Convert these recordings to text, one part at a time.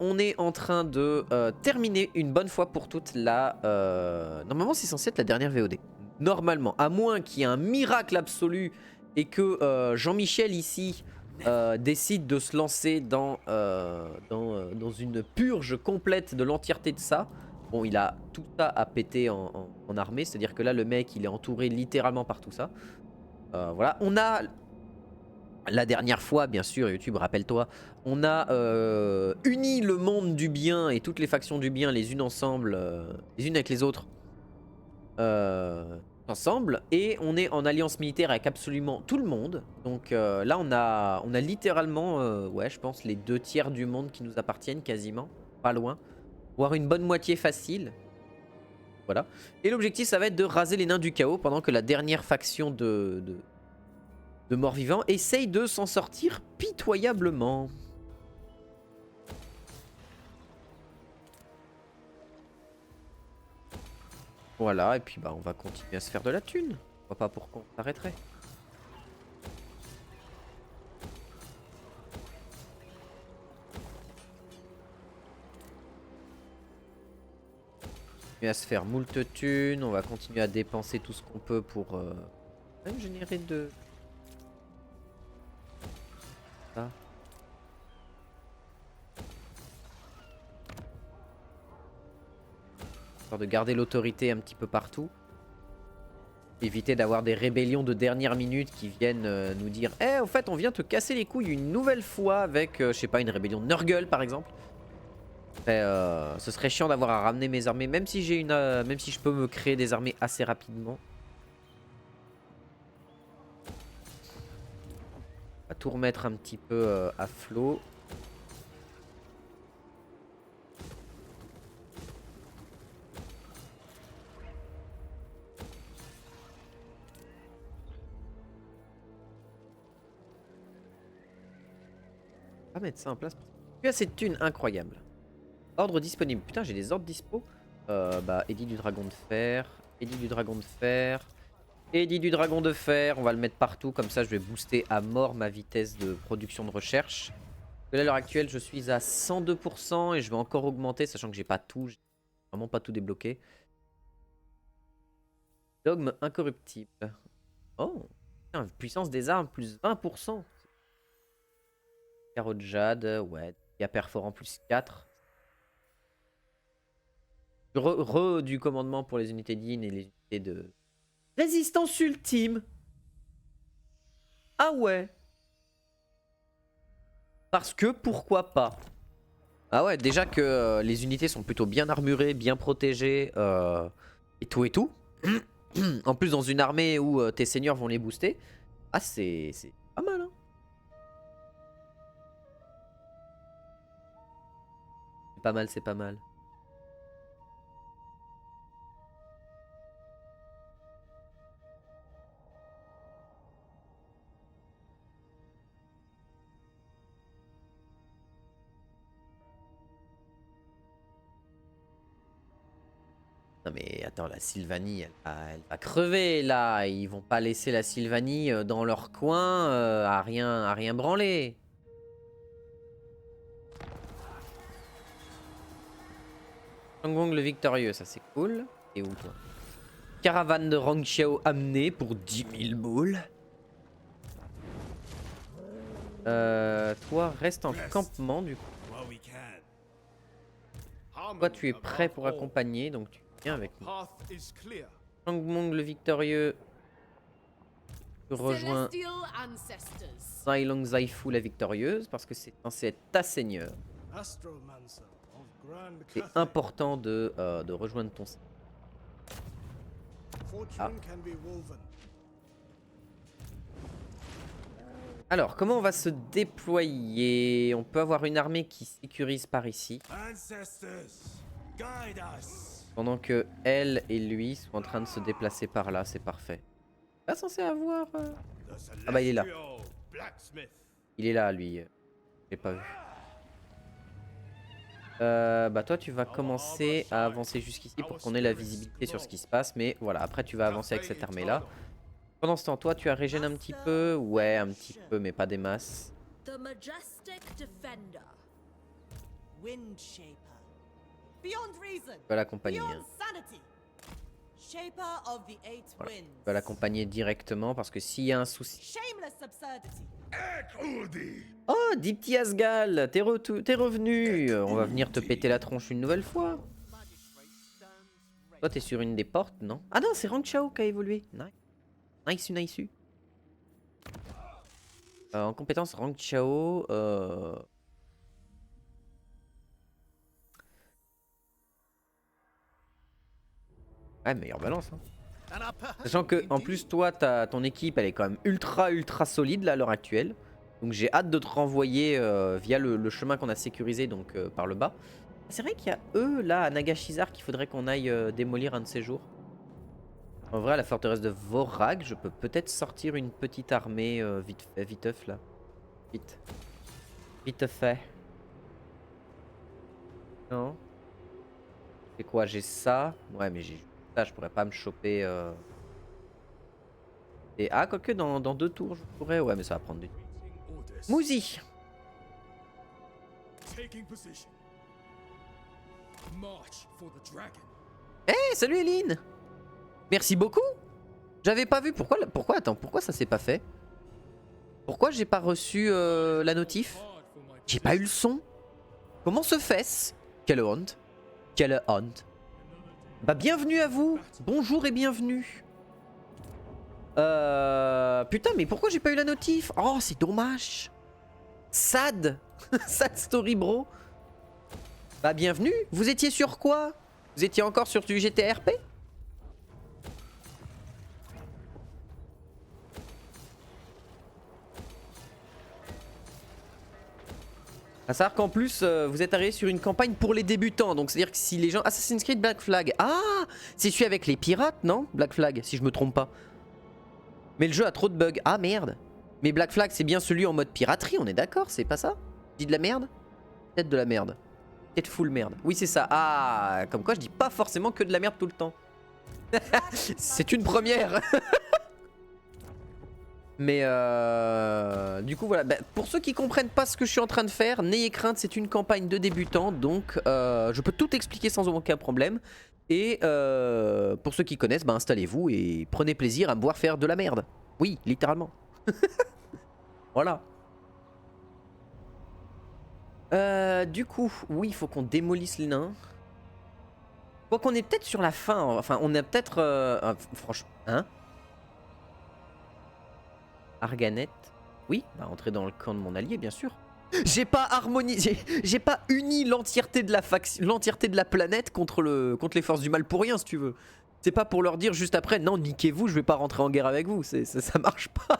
on est en train de terminer une bonne fois pour toutes la... Normalement, c'est censé être la dernière VOD. Normalement, à moins qu'il y ait un miracle absolu et que Jean-Michel ici décide de se lancer dans une purge complète de l'entièreté de ça. Bon, il a tout ça à péter en armée, c'est-à-dire que là, le mec, il est entouré littéralement par tout ça. Voilà, on a... La dernière fois, bien sûr, YouTube, rappelle-toi, on a uni le monde du bien et toutes les factions du bien les unes ensemble, les unes avec les autres, ensemble, et on est en alliance militaire avec absolument tout le monde. Donc là, on a littéralement, ouais, je pense, les 2 tiers du monde qui nous appartiennent quasiment, pas loin, voire une bonne moitié facile. Voilà. Et l'objectif, ça va être de raser les nains du chaos pendant que la dernière faction de morts-vivants essaye de s'en sortir pitoyablement. Voilà, et puis bah on va continuer à se faire de la thune. Je vois pas pourquoi on s'arrêterait. Continuer à se faire moult thunes, on va continuer à dépenser tout ce qu'on peut pour même générer de... Ça. Histoire de garder l'autorité un petit peu partout. Éviter d'avoir des rébellions de dernière minute qui viennent nous dire « Eh, au fait, on vient te casser les couilles une nouvelle fois avec, je sais pas, une rébellion de Nurgle par exemple. » Ce serait chiant d'avoir à ramener mes armées, même si j'ai une, même si je peux me créer des armées assez rapidement. On va tout remettre un petit peu à flot. On va mettre ça en place. Tu as cette thune incroyable. Ordre disponible. Putain, j'ai des ordres dispo. Bah, Édit du Dragon de Fer. Édit du Dragon de Fer. Édit du Dragon de Fer. On va le mettre partout. Comme ça, je vais booster à mort ma vitesse de production de recherche. Là, à l'heure actuelle, je suis à 102% et je vais encore augmenter, sachant que j'ai pas tout. J'ai vraiment pas tout débloqué. Dogme incorruptible. Oh, putain, puissance des armes plus 20%. Carreau de jade, ouais. Il y a perforant plus 4. Du commandement pour les unités d'In et les unités de... Résistance ultime. Ah ouais. Parce que pourquoi pas. Ah ouais, déjà que les unités sont plutôt bien armurées, bien protégées et tout et tout. En plus dans une armée où tes seigneurs vont les booster. Ah c'est pas mal hein. C'est pas mal, c'est pas mal. Non mais attends, la Sylvanie, elle va crever là. Ils vont pas laisser la Sylvanie dans leur coin à rien branler. Shanggong le victorieux, ça c'est cool. Et où toi? Caravane de Rongqiao amenée pour 10 000 boules. Toi reste en campement du coup. Toi tu es prêt pour accompagner, donc tu viens avec nous. Shanggong le victorieux. Tu rejoins Zhailong Zaifu la victorieuse parce que c'est censé être ta seigneur. C'est important de rejoindre ton seigneur. Ah. Alors, comment on va se déployer? On peut avoir une armée qui sécurise par ici. Pendant que elle et lui sont en train de se déplacer par là, c'est parfait. Pas censé avoir... Ah bah il est là. Il est là lui. J'ai pas vu. Bah toi tu vas commencer à avancer jusqu'ici pour qu'on ait la visibilité sur ce qui se passe. Mais voilà, après tu vas avancer avec cette armée là. Pendant ce temps, toi tu as régène un petit peu. Ouais, un petit peu, mais pas des masses. Windshaper. Beyond reason. Tu vas l'accompagner. Beyond Hein. sanity. Shaper of the eight Voilà. winds. Tu vas l'accompagner directement parce que s'il y a un souci. Shameless absurdity. Oh, Dipti Asgal, t'es revenu. On va venir te péter la tronche une nouvelle fois. Toi, t'es sur une des portes, non? Ah non, c'est Rang Chao qui a évolué. Nice. Nice. En compétence, Rang Chao. Ouais, meilleure balance. Hein. Sachant que, en plus, toi, ton équipe, elle est quand même ultra solide là à l'heure actuelle. Donc j'ai hâte de te renvoyer via le chemin qu'on a sécurisé, donc par le bas. C'est vrai qu'il y a eux là à Nagashizar qu'il faudrait qu'on aille démolir un de ces jours. En vrai, à la forteresse de Vorag, je peux peut-être sortir une petite armée viteuf là. Vite fait. Non. C'est quoi? J'ai ça. Ouais, mais j'ai ça, je pourrais pas me choper. Et ah, quoique dans 2 tours, je pourrais. Ouais, mais ça va prendre du temps. Mouzi. Hey, salut Eline. Merci beaucoup. J'avais pas vu. Attends, pourquoi ça s'est pas fait? Pourquoi j'ai pas reçu la notif? J'ai pas eu le son. Comment se fait-ce? Quelle honte. Quelle honte. Bah bienvenue à vous. Bonjour et bienvenue. Putain, mais pourquoi j'ai pas eu la notif? Oh, c'est dommage. Sad. Sad story, bro. Bah bienvenue. Vous étiez sur quoi? Vous étiez encore sur du GTRP? À savoir qu'en plus, vous êtes arrivé sur une campagne pour les débutants. Donc c'est-à-dire que si les gens... Assassin's Creed Black Flag. Ah, c'est celui avec les pirates, non? Black Flag, si je me trompe pas. Mais le jeu a trop de bugs. Ah merde. Mais Black Flag, c'est bien celui en mode piraterie, on est d'accord? C'est pas ça? Je dis de la merde? Peut-être de la merde. Peut-être full merde. Oui, c'est ça. Ah, comme quoi je dis pas forcément que de la merde tout le temps. C'est une première. Mais du coup voilà, bah, pour ceux qui comprennent pas ce que je suis en train de faire, n'ayez crainte, c'est une campagne de débutants, donc je peux tout expliquer sans aucun problème. Et pour ceux qui connaissent, bah, installez-vous et prenez plaisir à me voir faire de la merde. Oui, littéralement. Voilà. Du coup, oui, il faut qu'on démolisse les nains. Quoi qu'on est peut-être sur la fin, enfin on est peut-être... franchement, hein? Arganet. Oui, bah entrer dans le camp de mon allié, bien sûr. J'ai pas harmonisé, j'ai pas uni l'entièreté de la planète contre les forces du mal pour rien, si tu veux. C'est pas pour leur dire juste après, non, niquez-vous, je vais pas rentrer en guerre avec vous. Ça marche pas.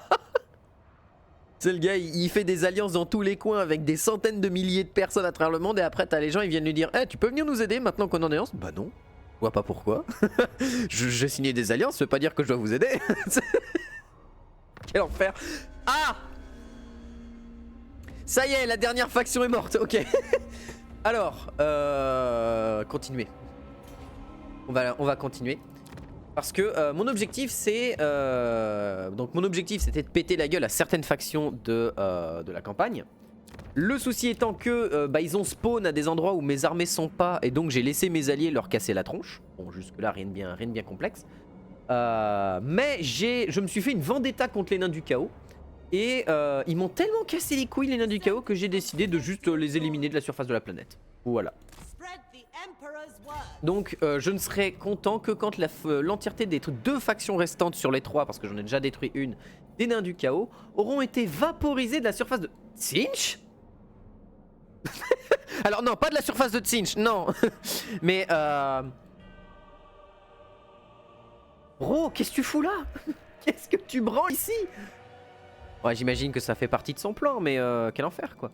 C'est le gars, il fait des alliances dans tous les coins avec des centaines de milliers de personnes à travers le monde et après t'as les gens, ils viennent lui dire, tu peux venir nous aider maintenant qu'on est en alliance? Bah non, je vois pas pourquoi. J'ai signé des alliances, ça veut pas dire que je dois vous aider. Quel enfer. Ah! Ça y est, la dernière faction est morte, ok. Alors, continuer. On va continuer. Parce que mon objectif c'est... donc mon objectif c'était de péter la gueule à certaines factions de la campagne. Le souci étant que bah, ils ont spawn à des endroits où mes armées sont pas. Et donc j'ai laissé mes alliés leur casser la tronche. Bon, jusque là rien de bien complexe. Mais je me suis fait une vendetta contre les nains du chaos. Et ils m'ont tellement cassé les couilles les nains du chaos que j'ai décidé de juste les éliminer de la surface de la planète. Voilà. Donc je ne serai content que quand l'entièreté des 2 factions restantes sur les 3, parce que j'en ai déjà détruit une, des nains du chaos, auront été vaporisées de la surface de... Tsinch. Alors non, pas de la surface de Tsinch, non. Mais Bro, qu'est-ce que tu fous là? Qu'est-ce que tu branles ici? Ouais, j'imagine que ça fait partie de son plan, mais quel enfer, quoi.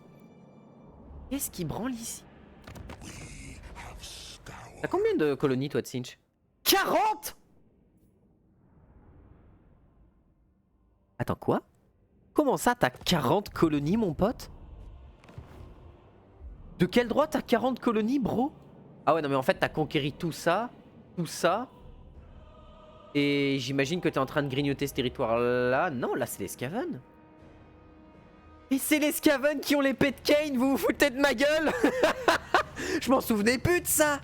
Qu'est-ce qui branle ici? T'as combien de colonies, toi, de Tsinch? 40! Attends, quoi? Comment ça, t'as 40 colonies, mon pote? De quel droit t'as 40 colonies, bro? Ah ouais, non, mais en fait, t'as conquéri tout ça, et j'imagine que t'es en train de grignoter ce territoire-là. Non, là, c'est les Skaven. Et c'est les Skaven qui ont l'épée de Kane, vous vous foutez de ma gueule? Je m'en souvenais plus de ça.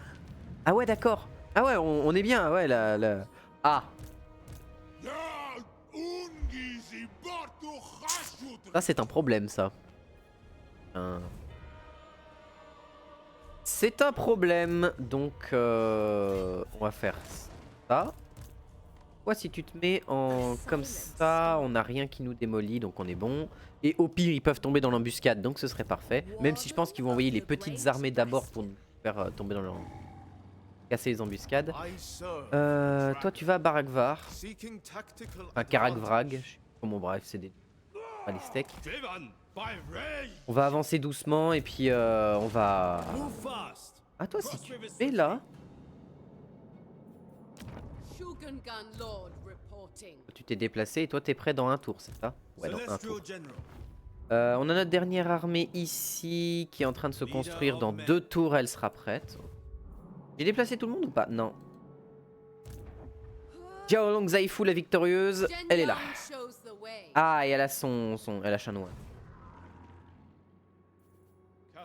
Ah ouais, d'accord. Ah ouais, on est bien, ouais, la... Ah, ça c'est un problème, ça. C'est un problème, donc on va faire ça. Ouais, si tu te mets en comme ça, on n'a rien qui nous démolit, donc on est bon. Et au pire, ils peuvent tomber dans l'embuscade, donc ce serait parfait. Même si je pense qu'ils vont envoyer les petites armées d'abord pour nous faire tomber dans l'embuscade. Casser les embuscades. Toi, tu vas à Barakvar. Enfin, Karakvrag. Je sais pas comment, bref, c'est des... Pas les steaks. On va avancer doucement et puis on va... Ah, toi, si tu es là... Tu t'es déplacé et toi, t'es prêt dans un tour, c'est ça? Ouais, dans un tour. On a notre dernière armée ici qui est en train de se construire. Dans 2 tours, elle sera prête. J'ai déplacé tout le monde ou pas? Non. Xiaolong Zaifu, la victorieuse, elle est là. Ah, et elle a elle a chanoine.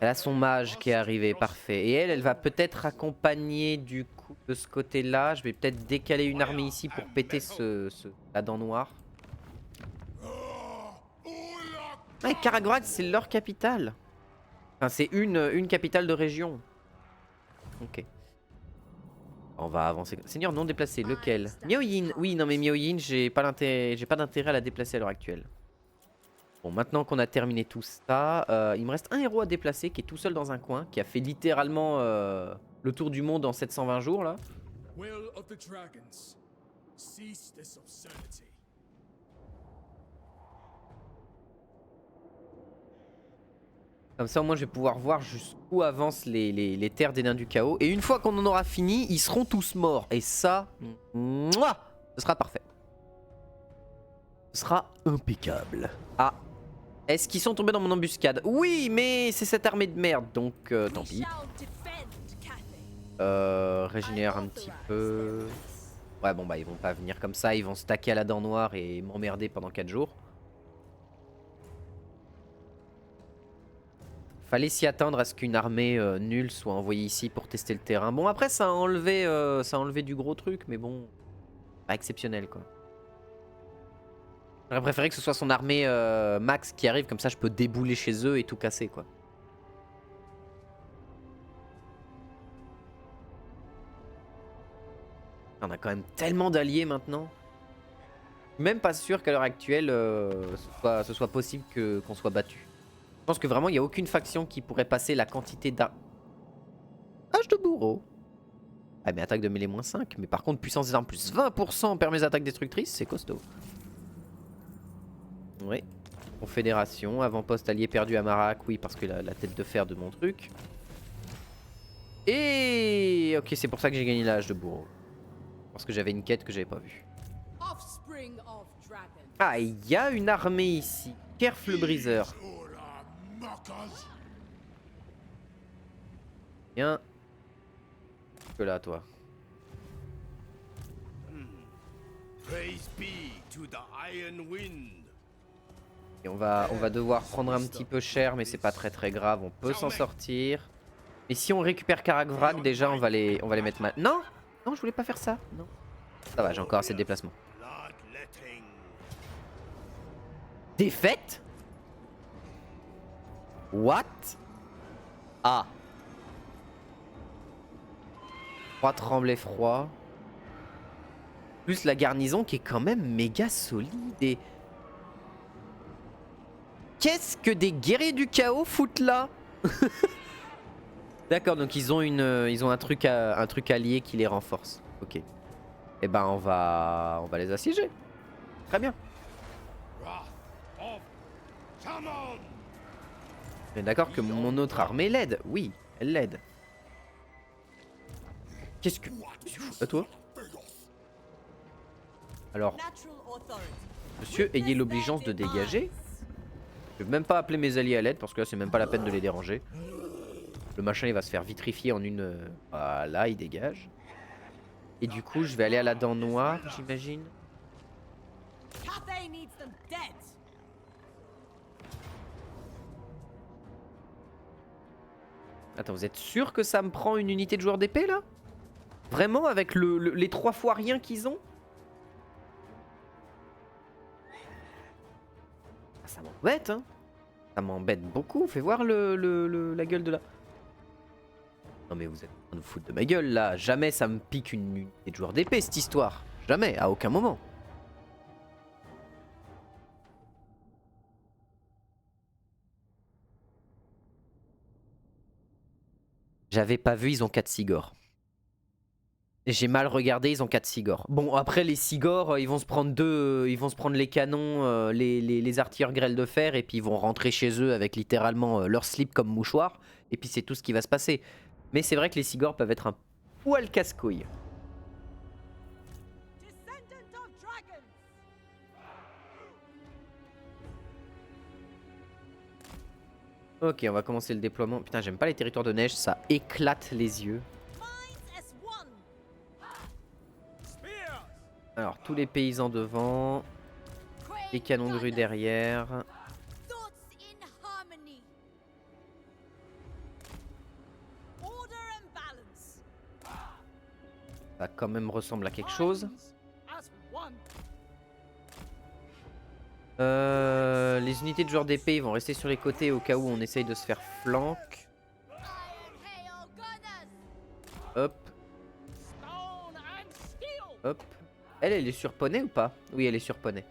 Elle a son mage qui est arrivé, parfait. Et elle va peut-être accompagner du coup de ce côté-là. Je vais peut-être décaler une armée ici pour péter la dent noire. Ah, Karakvrag, c'est leur capitale. Enfin, c'est une capitale de région. Ok. On va avancer. Seigneur non déplacé, lequel? Myoyin. Oui, non mais Myoyin, j'ai pas d'intérêt à la déplacer à l'heure actuelle. Bon, maintenant qu'on a terminé tout ça, il me reste un héros à déplacer qui est tout seul dans un coin, qui a fait littéralement le tour du monde en 720 jours là. Comme ça, au moins, je vais pouvoir voir jusqu'où avancent les terres des nains du chaos. Et une fois qu'on en aura fini, ils seront tous morts. Et ça, mouah, ce sera parfait. Ce sera impeccable. Ah, est-ce qu'ils sont tombés dans mon embuscade? Oui, mais c'est cette armée de merde, donc tant pis. Régénère un petit peu. Ouais, bon, bah, ils vont pas venir comme ça. Ils vont se taquer à la dent noire et m'emmerder pendant 4 jours. Fallait s'y attendre à ce qu'une armée nulle soit envoyée ici pour tester le terrain. Bon, après, ça a enlevé du gros truc, mais bon, pas exceptionnel, quoi. J'aurais préféré que ce soit son armée max qui arrive, comme ça je peux débouler chez eux et tout casser, quoi. On a quand même tellement d'alliés maintenant. Même pas sûr qu'à l'heure actuelle, ce soit possible qu'on soit battu. Je pense que vraiment, il n'y a aucune faction qui pourrait passer la quantité d'H de bourreau. Ah mais attaque de mêlée moins 5. Mais par contre, puissance des armes plus 20% permet mes attaques destructrices, c'est costaud. Oui. Confédération, avant-poste allié perdu à Marak, oui, parce que la tête de fer de mon truc. Et ok, c'est pour ça que j'ai gagné l'âge de bourreau. Parce que j'avais une quête que j'avais pas vue. Ah, il y a une armée ici. Kerf le briseur. Viens. Que là, toi. Et on va devoir prendre un petit peu cher, mais c'est pas très grave. On peut s'en sortir. Mais si on récupère Karakvrag, déjà, on va les mettre mal. Non! Non, je voulais pas faire ça. Non. Ça va, j'ai encore assez de déplacement. Défaite? What? Ah. 3 tremblés froids. Plus la garnison qui est quand même méga solide. Et... qu'est-ce que des guerriers du chaos foutent là? D'accord, donc ils ont un truc allié qui les renforce. Ok. Et ben on va les assiéger. Très bien. Mais d'accord que mon autre armée l'aide. Oui, elle l'aide. Qu'est-ce que tu fous à toi? Alors, monsieur, ayez l'obligeance de dégager. Je vais même pas appeler mes alliés à l'aide parce que là c'est même pas la peine de les déranger. Le machin il va se faire vitrifier en une... Voilà, il dégage. Et du coup je vais aller à la dent noire, j'imagine. Attends, vous êtes sûr que ça me prend une unité de joueur d'épée là? Vraiment avec les 3 fois rien qu'ils ont? Ah, ça m'embête hein. Ça m'embête beaucoup. Fais voir la gueule de la... Non mais vous êtes en train de vous foutre de ma gueule là. Jamais ça me pique une unité de joueur d'épée cette histoire. Jamais, à aucun moment. J'avais pas vu, ils ont 4 Sigors. J'ai mal regardé, ils ont 4 Sigors. Bon, après les Sigors, ils vont se prendre ils vont se prendre les canons, les artilleurs grêles de fer, et puis ils vont rentrer chez eux avec littéralement leur slip comme mouchoir. Et puis c'est tout ce qui va se passer. Mais c'est vrai que les Sigors peuvent être un poil casse-couille. Descendant of dragons. Ok, on va commencer le déploiement. Putain, j'aime pas les territoires de neige, ça éclate les yeux. Minds as one. Alors, tous les paysans devant, les canons de grue derrière. Thoughts in harmony. Order and balance. Ça quand même ressemble à quelque chose. Les unités de joueurs d'épée ils vont rester sur les côtés au cas où on essaye de se faire flank. Hop. Hop. Elle est sur poney ou pas? Oui, elle est sur poney.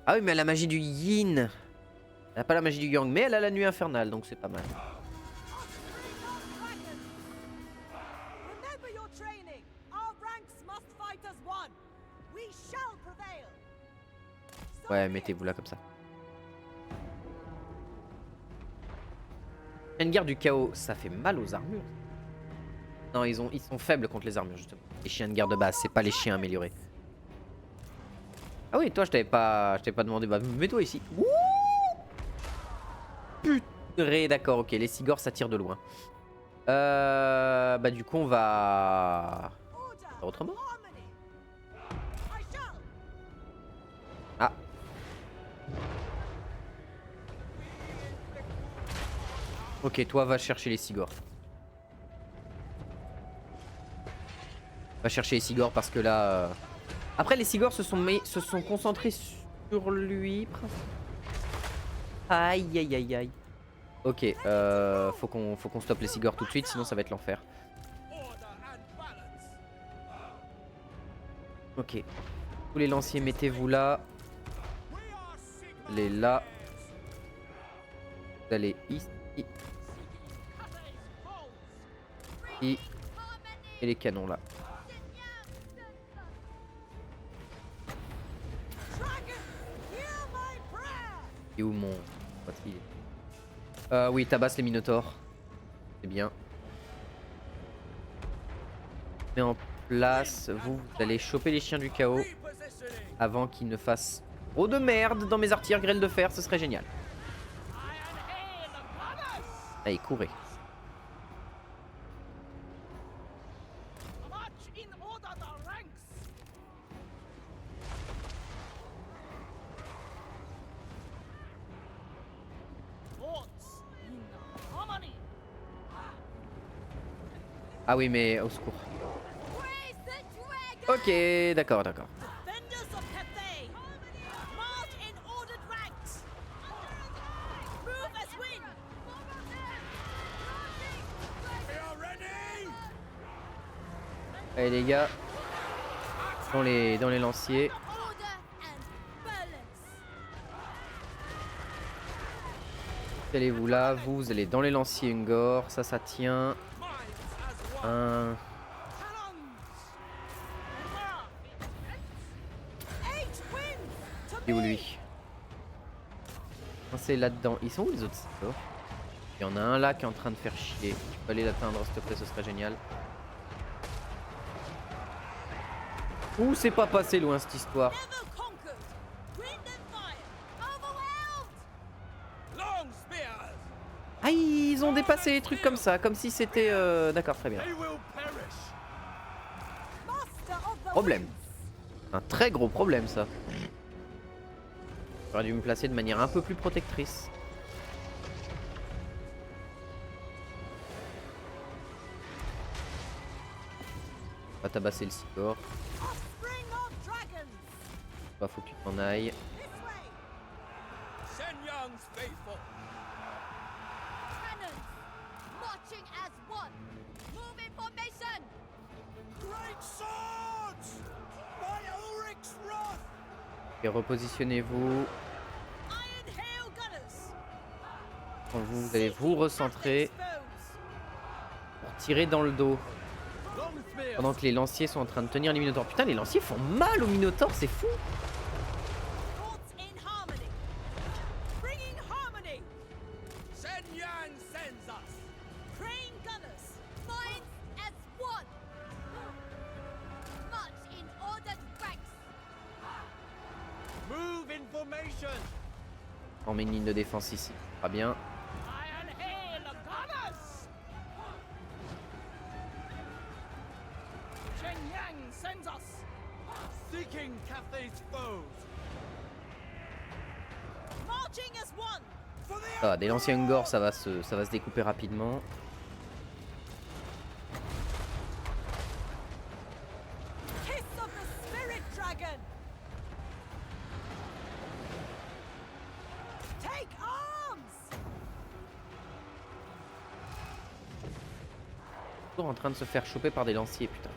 Ah oui, mais elle a la magie du yin. Elle a pas la magie du yang, mais elle a la nuit infernale, donc c'est pas mal. Remember your training. Our ranks must fight as one. We shall prevail. Ouais, mettez-vous là comme ça. Une guerre du chaos, ça fait mal aux armures. Non, ils sont faibles contre les armures, justement. Les chiens de guerre de base, c'est pas les chiens améliorés. Ah oui, toi, je t'avais pas demandé. Bah, mets-toi ici. Ouh, putain, d'accord, ok. Les Sigors, ça tire de loin. Bah, du coup, on va... faire autrement. Ah. Ok, toi, va chercher les Sigors. Va chercher les Sigors parce que là... Après, les Sigors se sont concentrés sur lui. Aïe, aïe, aïe, aïe. Ok, faut qu'on stoppe les Sigors tout de suite, sinon ça va être l'enfer. Ok. Tous les lanciers, mettez-vous là. Allez là. Vous allez ici. Et les canons là. Et où mon... oui, tabasse les minotaures. C'est bien. Mais en place, vous allez choper les chiens du chaos avant qu'ils ne fassent trop de merde dans mes artilleurs grêles de fer, ce serait génial. Allez, courez. Ah oui, mais au secours. Ok, d'accord, d'accord. Allez les gars, dans les lanciers. Allez-vous là, vous allez dans les lanciers Ungor, ça tient. Un... Et où lui? C'est là-dedans. Ils sont où les autres Sigors? Il y en a un là qui est en train de faire chier. Tu peux aller l'atteindre s'il te plaît, ce serait génial. Ouh, c'est pas passé loin cette histoire. Ah, ils ont dépassé les trucs comme ça, comme si c'était... D'accord, très bien. Problème. Un très gros problème ça. J'aurais dû me placer de manière un peu plus protectrice. va tabasser le Sigor. Offspring of dragons. Bah, faut que tu t'en ailles. This way. Shen Yang's faithful. Cannons! Marching as one! Move in formation! Great swords! By Ulrich's wrath! Et repositionnez-vous. Iron Hail Gunners. Quand vous allez vous recentrer Cathay foes. pour tirer dans le dos. Long spear! Pendant que les lanciers sont en train de tenir les minotaures. Putain, les lanciers font mal aux minotaures, c'est fou. Thoughts in harmony. Bringing harmony. Shen Yang sends us! Crane Gunners. Minds as one! March in ordered ranks! Move in formation! On met une ligne de défense ici. Très bien. Iron Hail Gunners! Shen Yang sends us! Seeking Cathay's foes! Marching as one. For the Ça va, des lanciers Ungor, ça va se découper rapidement. Kiss of the Spirit Dragon. Take arms. Toujours en train de se faire choper par des lanciers, putain.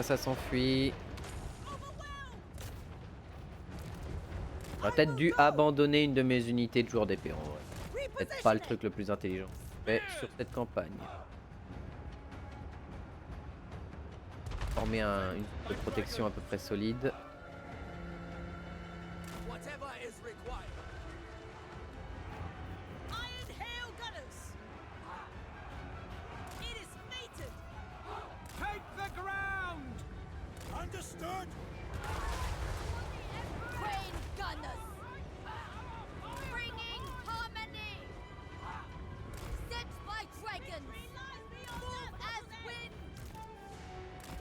Ça s'enfuit. J'aurais peut-être dû abandonner une de mes unités de joueurs d'épée en vrai. Peut-être pas le truc le plus intelligent. Mais sur cette campagne. Former une de protection à peu près solide. whatever is required. Iron Hail Gunners. It is fated. Take the ground! Understood! Crane Gunners! Bringing harmony! Sent by dragons! Move as wind!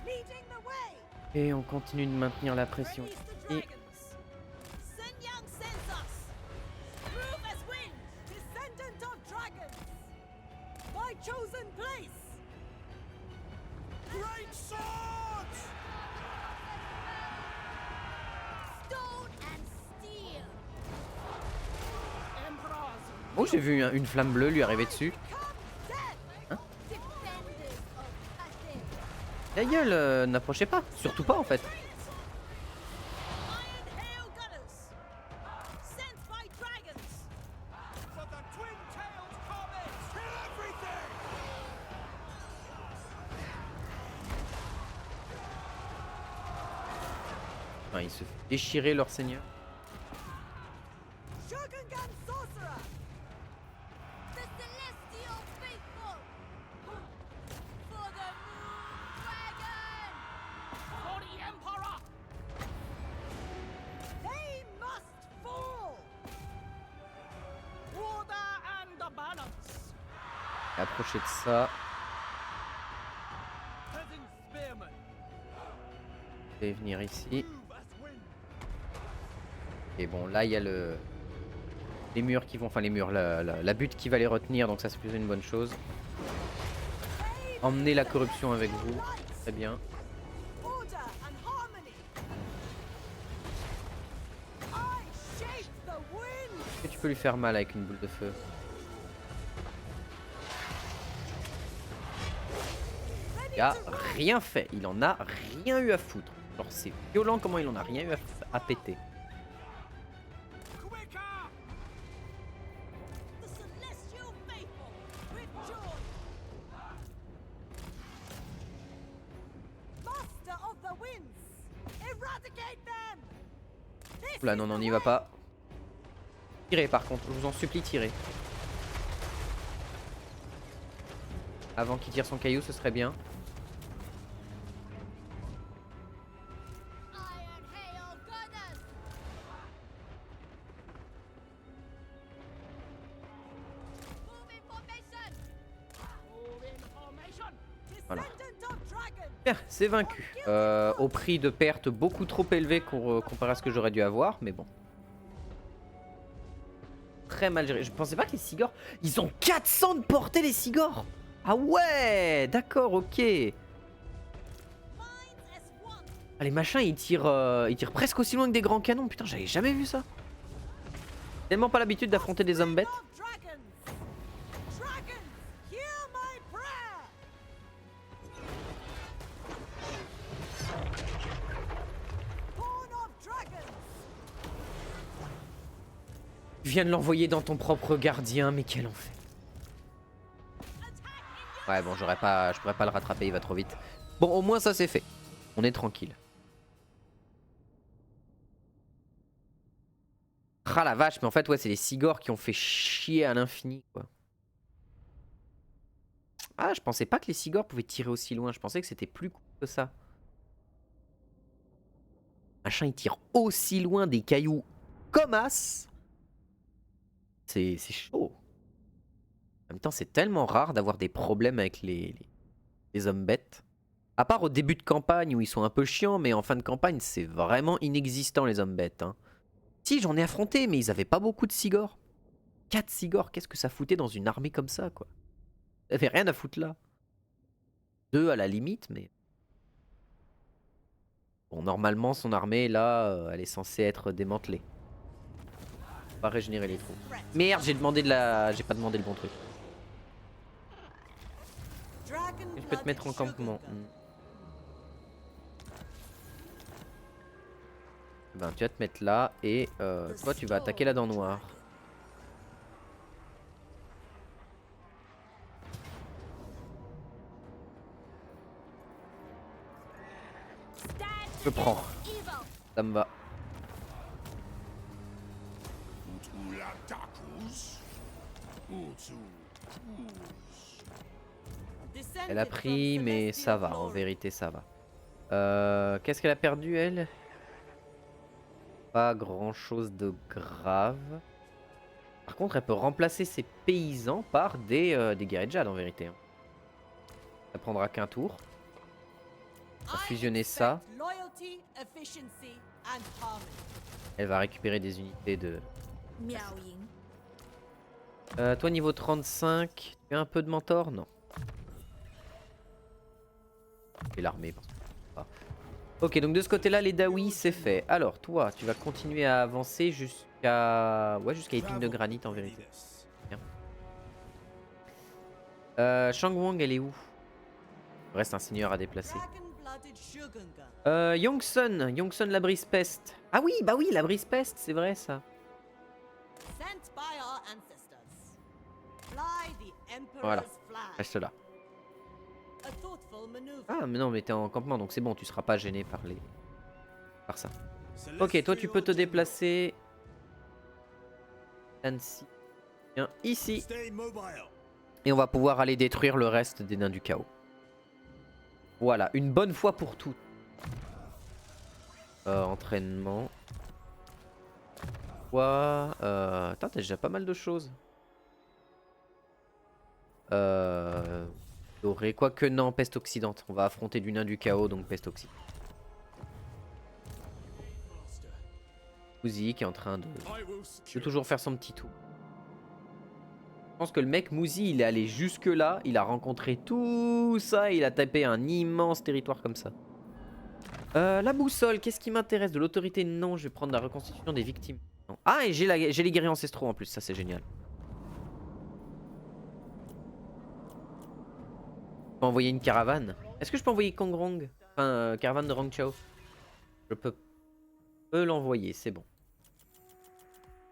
Leading the way. Et on continue de maintenir la pression Raise the ici. dragons. Sun Yang sends us. Move as wind. Descendant of dragons. My chosen place. Great swords! Stone and steel! Emperors! Oh, j'ai vu une flamme bleue lui arriver dessus. Come death. Defenders of Cathay! La gueule, n'approchez pas. Surtout pas en fait. Iron Hail Gunners. Sent by dragons. For the twin-tailed comet! Kill everything! Enfin, ils se font déchirer leur seigneur. Shogungan Sorcerer. The celestial faithful! For the moon dragon! For the Emperor! They must fall. Order and balance! Approchez de ça. Peasant spearmen! Vous allez venir ici. Move as wind! Et bon, là il y a les murs qui vont, enfin les murs, la butte qui va les retenir, donc ça c'est plutôt une bonne chose. Emmenez la corruption avec vous, très bien. Order and harmony. I shape the wind. Est-ce que tu peux lui faire mal avec une boule de feu? Il a rien fait, il en a rien eu à foutre. Genre c'est violent comment il en a rien eu à péter. Quicker! The celestial faithful with joy. Master of the winds, eradicate them. This Là is non, the on n'y va way. pas. Tirez par contre, je vous en supplie, tirez. Avant qu'il tire son caillou, ce serait bien. Iron Hail Gunners! Move in formation! Move in formation! Voilà. Descendant of dragon. Bien, c'est vaincu. Au prix de pertes beaucoup trop élevées comparé à ce que j'aurais dû avoir, mais bon. très mal géré. Je pensais pas que les Sigors... Ils ont 400 de portée les Sigors. Ah ouais, d'accord, ok. Ah, les machins ils tirent presque aussi loin que des grands canons. Putain, j'avais jamais vu ça. Tellement pas l'habitude d'affronter des hommes bêtes. Tu viens de l'envoyer dans ton propre gardien, mais quel enfer. Ouais bon, je pourrais pas le rattraper, il va trop vite. Bon, au moins ça c'est fait. On est tranquille. Ah la vache, mais en fait ouais, c'est les Sigors qui ont fait chier à l'infini quoi. Ah, je pensais pas que les Sigors pouvaient tirer aussi loin, je pensais que c'était plus cool que ça. Machin, il tire aussi loin des cailloux comme as. C'est chaud. En même temps, c'est tellement rare d'avoir des problèmes avec les hommes bêtes. À part au début de campagne où ils sont un peu chiants, mais en fin de campagne, c'est vraiment inexistant les hommes bêtes. Hein. Si, j'en ai affronté, mais ils avaient pas beaucoup de Sigors. 4 Sigors, qu'est-ce que ça foutait dans une armée comme ça, quoi? Ça avait rien à foutre là. 2 à la limite, mais... Bon, normalement, son armée, là, elle est censée être démantelée. On va régénérer les troupes. Merde, j'ai pas demandé le bon truc. Je peux te mettre en campement. Ben, tu vas te mettre là et toi tu vas attaquer la dent noire. Je prends. Ça me va. Elle a pris, mais ça va, en vérité ça va. Qu'est-ce qu'elle a perdu elle? Pas grand chose de grave. Par contre, elle peut remplacer ses paysans par des guerriers de jade en vérité. Hein. Ça prendra qu'un tour. On va fusionner ça. Elle va récupérer des unités de... toi niveau 35, tu as un peu de mentor? Non. Et l'armée. Ok, donc de ce côté-là, les Dawi, c'est fait. Alors, toi, tu vas continuer à avancer jusqu'à... Ouais, jusqu'à Épine de Granit, en vérité. Bien. Shang Wang, elle est où? Il reste un seigneur à déplacer. Yongsun. Yongsun, la brise peste. Ah oui, bah oui, la brise peste, c'est vrai, ça. Voilà, reste là. Ah mais non mais t'es en campement donc c'est bon, tu seras pas gêné par ça. Ok, toi tu peux te déplacer. Annecy. Viens ici. Et on va pouvoir aller détruire le reste des nains du chaos. Voilà, une bonne fois pour toutes. Entraînement. Quoi attends, t'as déjà pas mal de choses. Doré, quoique non, peste oxydante. On va affronter du nain du chaos, donc peste oxydante. Mouzi qui est en train de toujours faire son petit tour. Je pense que le mec Mouzi, il est allé jusque là, il a rencontré tout ça, il a tapé un immense territoire comme ça. La boussole, qu'est-ce qui m'intéresse? De l'autorité? Non, je vais prendre la reconstitution des victimes. Non. Ah, et j'ai les guerriers ancestraux en plus, ça c'est génial. Je peux envoyer une caravane. Est-ce que je peux envoyer Kongrong? Enfin, caravane de Rangchao. Je peux l'envoyer, c'est bon.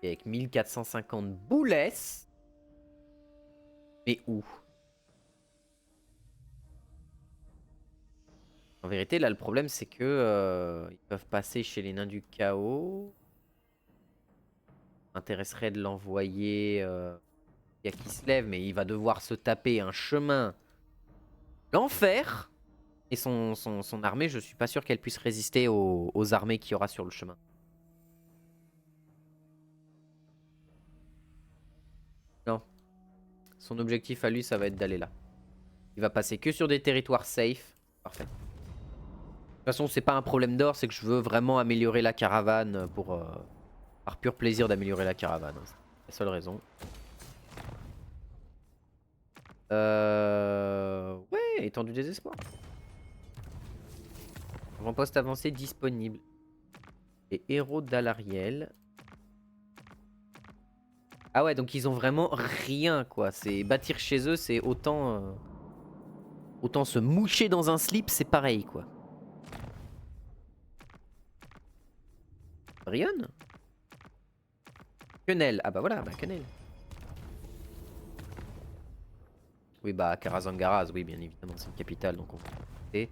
Et avec 1450 boules. Mais où? En vérité, là, le problème, c'est que ils peuvent passer chez les nains du chaos. M'intéresserait de l'envoyer. Il y a qui se lève, mais il va devoir se taper un chemin. L'enfer. Et son armée, je suis pas sûr qu'elle puisse résister aux armées qu'il y aura sur le chemin. Non. Son objectif à lui, ça va être d'aller là. Il va passer que sur des territoires safe. Parfait. De toute façon, c'est pas un problème d'or, c'est que je veux vraiment améliorer la caravane par pur plaisir d'améliorer la caravane. La seule raison. Ouais, étendue des espoirs. Avant-poste avancé disponible. Et héros d'Alariel. Ah ouais, donc ils ont vraiment rien, quoi. C'est bâtir chez eux, c'est autant... autant se moucher dans un slip, c'est pareil, quoi. Brion? Quenelle. Ah bah voilà, bah Quenelle. Oui, bah Karazhangaraz, oui, bien évidemment, c'est une capitale, donc on va écouter.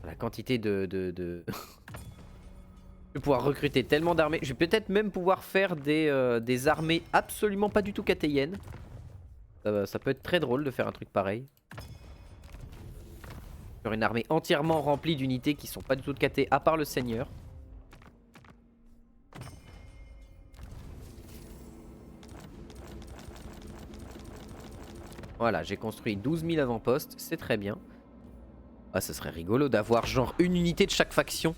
La quantité de... Je vais pouvoir recruter tellement d'armées. Je vais peut-être même pouvoir faire des armées absolument pas du tout catéyennes. Ça peut être très drôle de faire un truc pareil. Faire une armée entièrement remplie d'unités qui sont pas du tout de caté, à part le seigneur. Voilà, j'ai construit 12 000 avant-postes, c'est très bien. Ah, ça serait rigolo d'avoir genre une unité de chaque faction.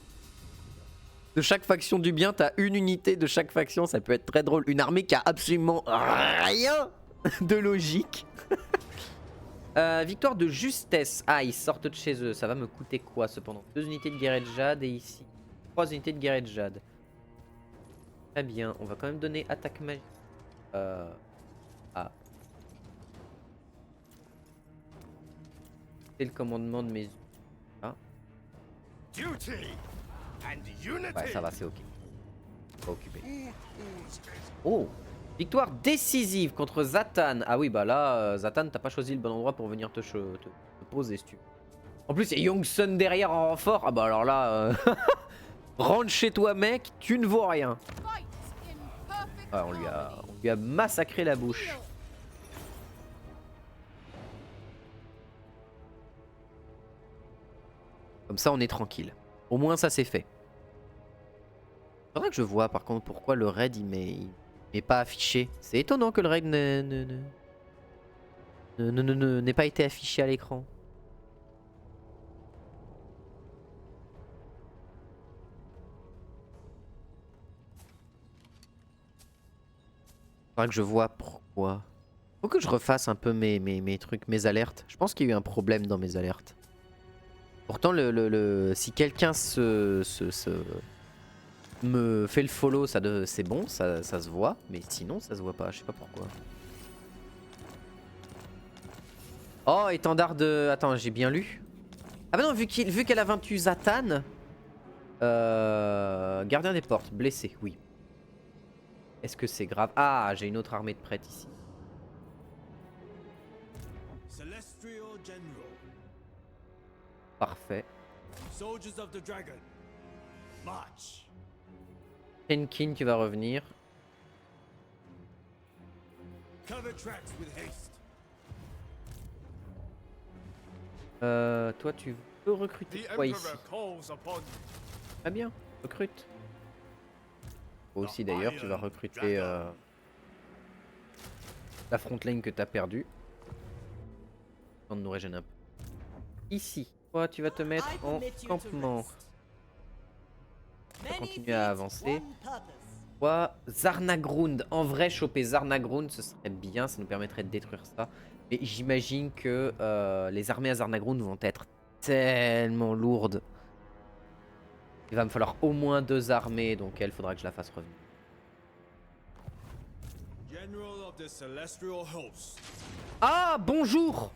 De chaque faction du bien, t'as une unité de chaque faction, ça peut être très drôle. Une armée qui a absolument rien de logique. Victoire de justesse. Ah, ils sortent de chez eux, ça va me coûter quoi cependant? 2 unités de guerre de jade et ici 3 unités de guerre de jade. Très bien, on va quand même donner attaque magique. Ah. C'est le commandement de mes... Ah. Duty and unity. Ouais, ça va, c'est ok. Pas occupé. Oh, victoire décisive contre Zatan. Ah oui, bah là, Zatan, t'as pas choisi le bon endroit pour venir te poser, si tu veux. En plus, il y a Youngsun derrière en renfort. Ah bah alors là, rentre chez toi, mec, tu ne vaux rien. Fight in perfect Ouais, on lui a massacré la bouche. Comme ça, on est tranquille. Au moins, ça, c'est fait. Faudrait que je vois, par contre, pourquoi le raid, il m'est pas affiché. C'est étonnant que le raid n'ait pas été affiché à l'écran. Faudrait que je vois pourquoi. Faut que je refasse un peu mes trucs, mes alertes. Je pense qu'il y a eu un problème dans mes alertes. Pourtant, si quelqu'un me fait le follow, c'est bon, ça se voit. Mais sinon, ça se voit pas. Je sais pas pourquoi. Oh, étendard de... Attends, j'ai bien lu. Ah bah non, vu qu'elle a vaincu Zatan. Gardien des portes, blessé, oui. Est-ce que c'est grave? Ah, j'ai une autre armée de prêtres ici. Celestial General. Parfait. Soldiers of the Dragon. March. Tenkin, tu vas revenir. Cover tracks with haste. Toi, tu peux recruter The quoi ici? Emperor calls upon Très bien, recrute. Toi aussi d'ailleurs, tu vas recruter la frontline que tu as perdue. On nous régène un peu. Ici, toi, tu vas te mettre I en permit you to campement. rest. On va Many continuer à feats, avancer. one purpose. Toi, Zarnagrund. En vrai, choper Zarnagrund, ce serait bien, ça nous permettrait de détruire ça. Mais j'imagine que les armées à Zarnagrund vont être tellement lourdes. Il va me falloir au moins 2 armées, donc elle, faudra que je la fasse revenir. General of the Celestial Host. Ah, bonjour!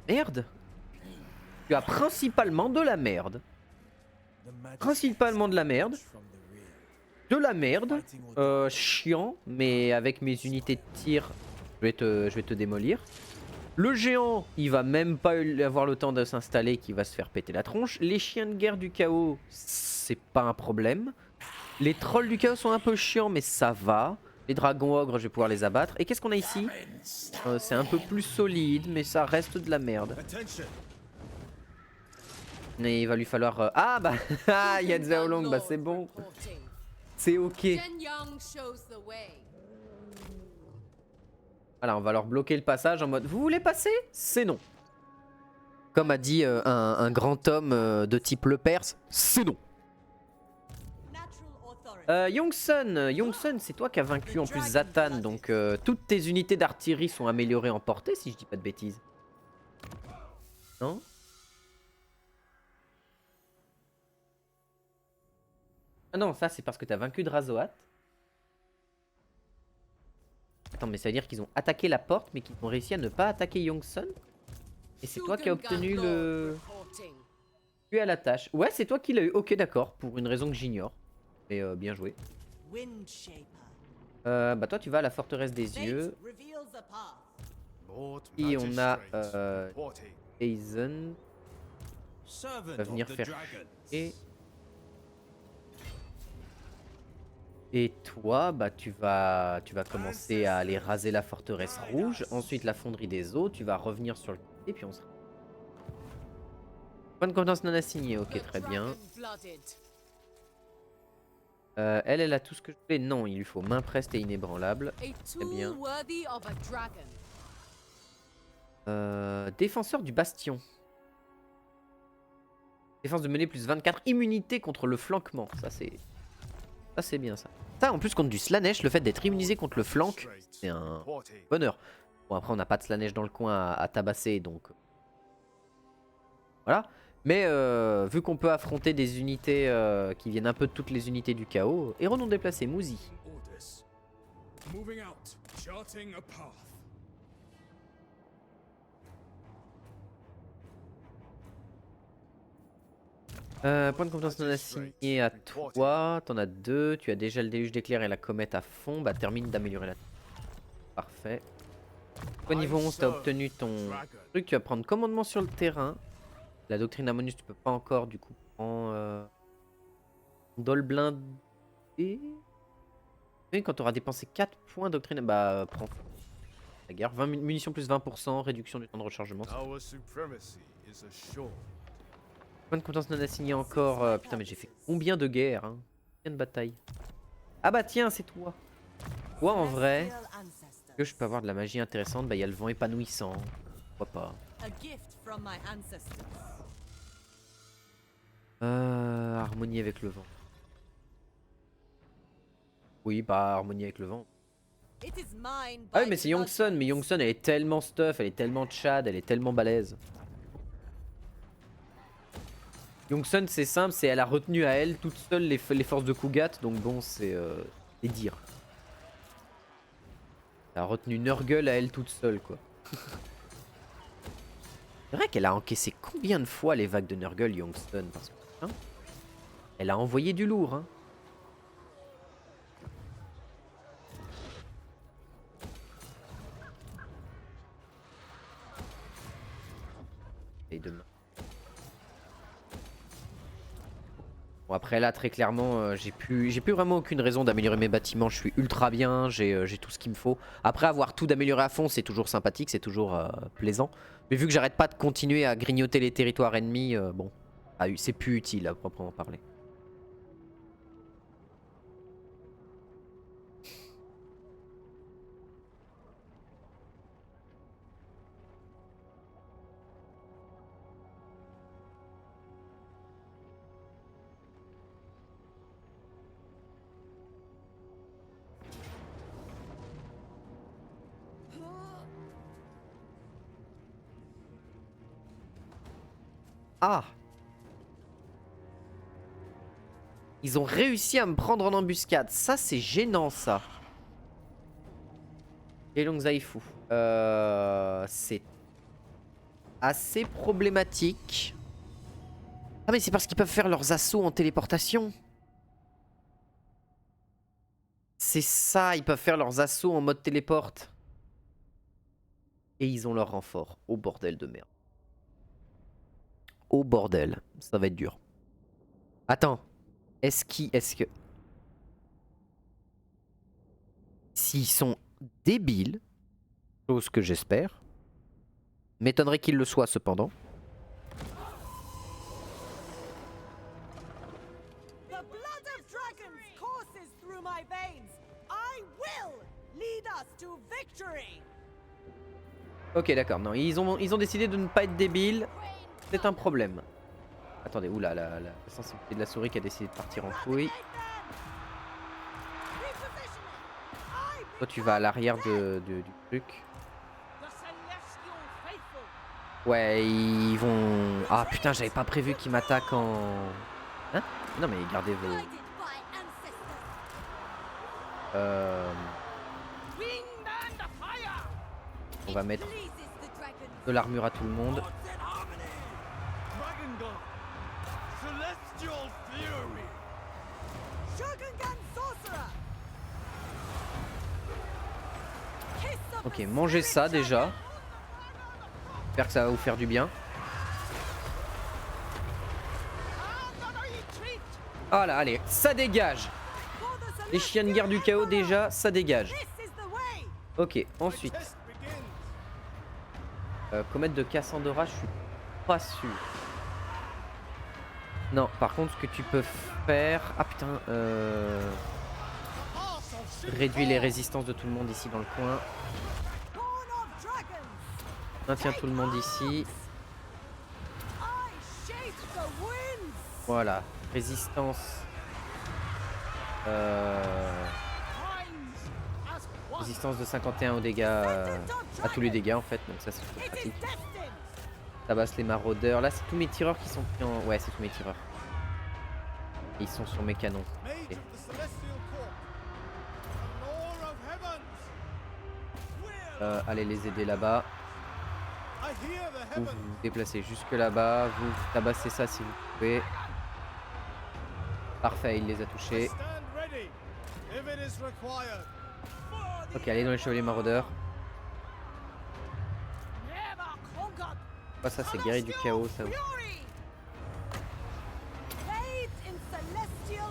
Merde! Tu as principalement de la merde. Principalement de la merde. De la merde. Chiant, mais avec mes unités de tir, je vais te démolir. Le géant, il va même pas avoir le temps de s'installer, qui va se faire péter la tronche. Les chiens de guerre du chaos, c'est pas un problème. Les trolls du chaos sont un peu chiants, mais ça va. Les dragons ogres, je vais pouvoir les abattre. Et qu'est-ce qu'on a ici? C'est un peu plus solide, mais ça reste de la merde. Attention. Mais il va lui falloir... Ah bah, il y a Zhaolong, bah c'est bon. C'est ok. Shenyang shows the way. Voilà, on va leur bloquer le passage en mode... Vous voulez passer? C'est non. Comme a dit un grand homme de type Le Perse, c'est non. Youngsun, c'est toi qui as vaincu en plus Zatan, donc toutes tes unités d'artillerie sont améliorées en portée, si je dis pas de bêtises. Non? Ah non, ça c'est parce que t'as vaincu Drazoat. Attends, mais ça veut dire qu'ils ont attaqué la porte, mais qu'ils ont réussi à ne pas attaquer Youngsun? Et c'est toi qui as obtenu le... Tu es à la tâche. Ouais, c'est toi qui l'as eu. Ok, d'accord, pour une raison que j'ignore. Mais bien joué. Bah toi, tu vas à la forteresse des yeux. Et on a Aizen. Va venir faire chier. Et toi, bah tu vas commencer à aller raser la forteresse rouge, ensuite la fonderie des eaux, tu vas revenir sur le côté, puis on sera... Point de compétence non assigné, ok, très bien. Elle a tout ce que je voulais. Non, il lui faut main preste et inébranlable. Très bien. Défenseur du bastion. Défense de menée plus 24, immunité contre le flanquement, ça c'est bien ça. Ça en plus contre du Slanesh, le fait d'être immunisé contre le flanc, c'est un bonheur. Bon après on n'a pas de Slanesh dans le coin à tabasser donc... Voilà. Mais vu qu'on peut affronter des unités qui viennent un peu de toutes les unités du chaos, héros non déplacé, Mouzi. Point de confiance non assigné à toi, t'en as 2, tu as déjà le déluge d'éclair et la comète à fond, bah termine d'améliorer la... Parfait. Au niveau 11, t'as obtenu ton truc, tu vas prendre commandement sur le terrain. La doctrine Ammonius, tu peux pas encore, du coup, prends... Dol blindé... Oui, quand tu auras dépensé 4 points doctrine, bah prends la guerre. 20 munitions plus 20%, réduction du temps de rechargement. Point de compétence non assigné encore. Putain, mais j'ai fait combien de guerres hein? Combien de batailles? Ah bah tiens, c'est toi. Toi en vrai, que je peux avoir de la magie intéressante? Bah il y a le vent épanouissant. Pourquoi pas? Harmonie avec le vent. Oui, bah harmonie avec le vent. Ah oui, mais c'est Youngsun. Mais Youngsun, elle est tellement stuff, elle est tellement tchad, elle est tellement balèze. Youngsun, c'est simple, c'est elle a retenu à elle toute seule les forces de Kugat, donc bon, c'est dire. Elle a retenu Nurgle à elle toute seule, quoi. C'est vrai qu'elle a encaissé combien de fois les vagues de Nurgle, Youngsun, parce que, hein, elle a envoyé du lourd, hein. Et demain. Bon après là très clairement j'ai plus vraiment aucune raison d'améliorer mes bâtiments, je suis ultra bien, j'ai tout ce qu'il me faut. Après avoir tout d'améliorer à fond c'est toujours sympathique, c'est toujours plaisant. Mais vu que j'arrête pas de continuer à grignoter les territoires ennemis, bon, c'est plus utile à proprement parler. Ah! Ils ont réussi à me prendre en embuscade. Ça, c'est gênant, ça. Gelong Zaifu. C'est assez problématique. Ah, mais c'est parce qu'ils peuvent faire leurs assauts en téléportation. C'est ça, ils peuvent faire leurs assauts en mode téléporte. Et ils ont leur renfort. Oh, bordel de merde. Oh bordel, ça va être dur. Attends, est-ce que... S'ils sont débiles, chose que j'espère, m'étonnerait qu'ils le soient cependant. Ok d'accord, non, ils ont décidé de ne pas être débiles. c'est un problème. Attendez, oula, la sensibilité de la souris qui a décidé de partir en couille. Toi, tu vas à l'arrière du truc. Ouais, ils vont... Ah putain, j'avais pas prévu qu'ils m'attaquent en... Hein? Non mais gardez vos... Guided by ancestors. On va mettre Pleases the dragon. de l'armure à tout le monde. Dragon God. Celestial Fury. Shogungan Sorcerer. Kiss of Ok, the mangez Spirit ça Dragon. déjà. J'espère que ça va vous faire du bien. Ah là, allez, ça dégage. For the Les chiens de guerre du chaos déjà, ça dégage. This is the way. Ok, ensuite, Test begins. comète de Cassandra, je suis pas sûr. Non, par contre, ce que tu peux faire... Ah putain, Hearts of Shin réduis les résistances de tout le monde ici dans le coin. Born of dragons. Maintiens tout le monde ici. I shape the winds. Voilà, résistance. Résistance de 51 aux dégâts, à tous les dégâts en fait, donc ça c'est plutôt It is pratique. destined. Tabasse les maraudeurs. Là c'est tous mes tireurs qui sont pris en... Ouais, c'est tous mes tireurs. Et ils sont sur mes canons. Mage Ok. of the Celestial Court. Lord of Heavens. Allez les aider là-bas. I hear the Vous heavens. vous déplacez jusque là-bas. Vous tabassez ça si vous pouvez. Parfait, il les a touchés. Stand ready if it is required. Ok, allez dans les chevaliers maraudeurs. Never conquered. Ah, ça c'est guerrier du chaos, ça. Fury. Bathed in celestial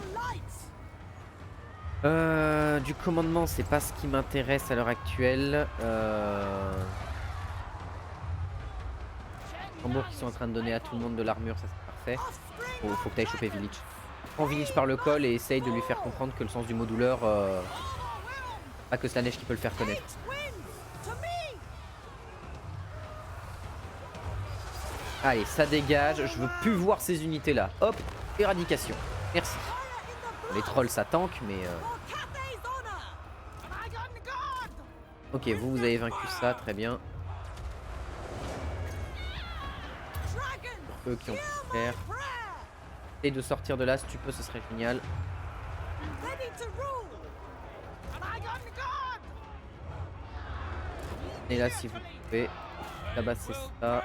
light. Du commandement, c'est pas ce qui m'intéresse à l'heure actuelle. Tambour qui sont en train de donner à tout le monde de l'armure, ça c'est parfait. Offspring Faut que t'ailles choper Village. Prends Village par le col et essaye de lui faire comprendre que le sens du mot douleur, pas que c'est la neige qui peut le faire connaître. wins to me. Allez, ça dégage, je veux plus voir ces unités là. Hop, éradication. Merci. Fire in the blood. Les trolls ça tank, mais... For Cathay's honor. Dragon God. Ok, vous avez vaincu ça, très bien. Dragon. Eux qui ont pu Hear le my faire. prayer. Essaye de sortir de là si tu peux, ce serait génial. Ready to rule. Dragon God. Et là si vous pouvez, tabasser ça,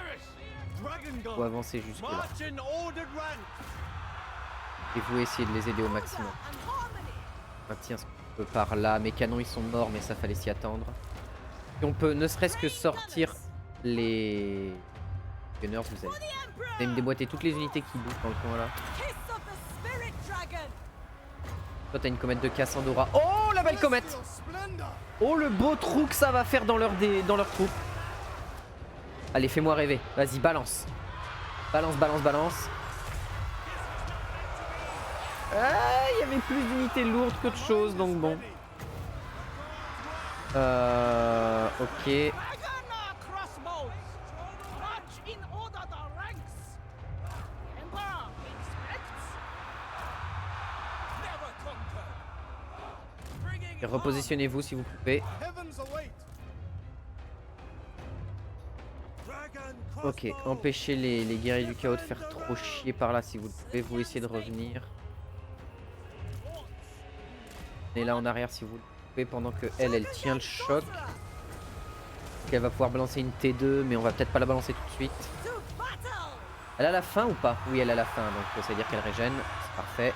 Dragon ou God. avancer jusque là. March in ordered ranks. Et vous essayez de les aider au maximum. And harmony. Maintiens ce qu'on peut par là. Mes canons ils sont morts, mais ça fallait s'y attendre. Et on peut ne serait-ce que sortir les gunners, vous allez me déboîter toutes les unités qui bougent dans le coin là. Kiss of the Spirit Dragon. Toi t'as une comète de Cassandra. Oh la belle comète! Celestial Splendor. Oh le beau trou que ça va faire dans leur troupes. Allez, fais-moi rêver. Vas-y, balance. Balance, balance, balance. Ah, il y avait plus d'unités lourdes qu'autre chose, donc bon. Ok. Dragon crossbows. March in order the ranks. Emperor expects. Never conquered. Bringing Et repositionnez-vous si vous pouvez. heavens await. Dragon Ok, crossbow. empêchez les guerriers du chaos de faire trop chier par là si vous le pouvez. Vous essayez de revenir. Et là en arrière si vous le pouvez pendant que elle tient le choc. Elle va pouvoir balancer une T2 mais on va peut-être pas la balancer tout de suite. To battle. Elle a la fin ou pas? Oui, elle a la fin, donc ça veut dire qu'elle régène. C'est parfait.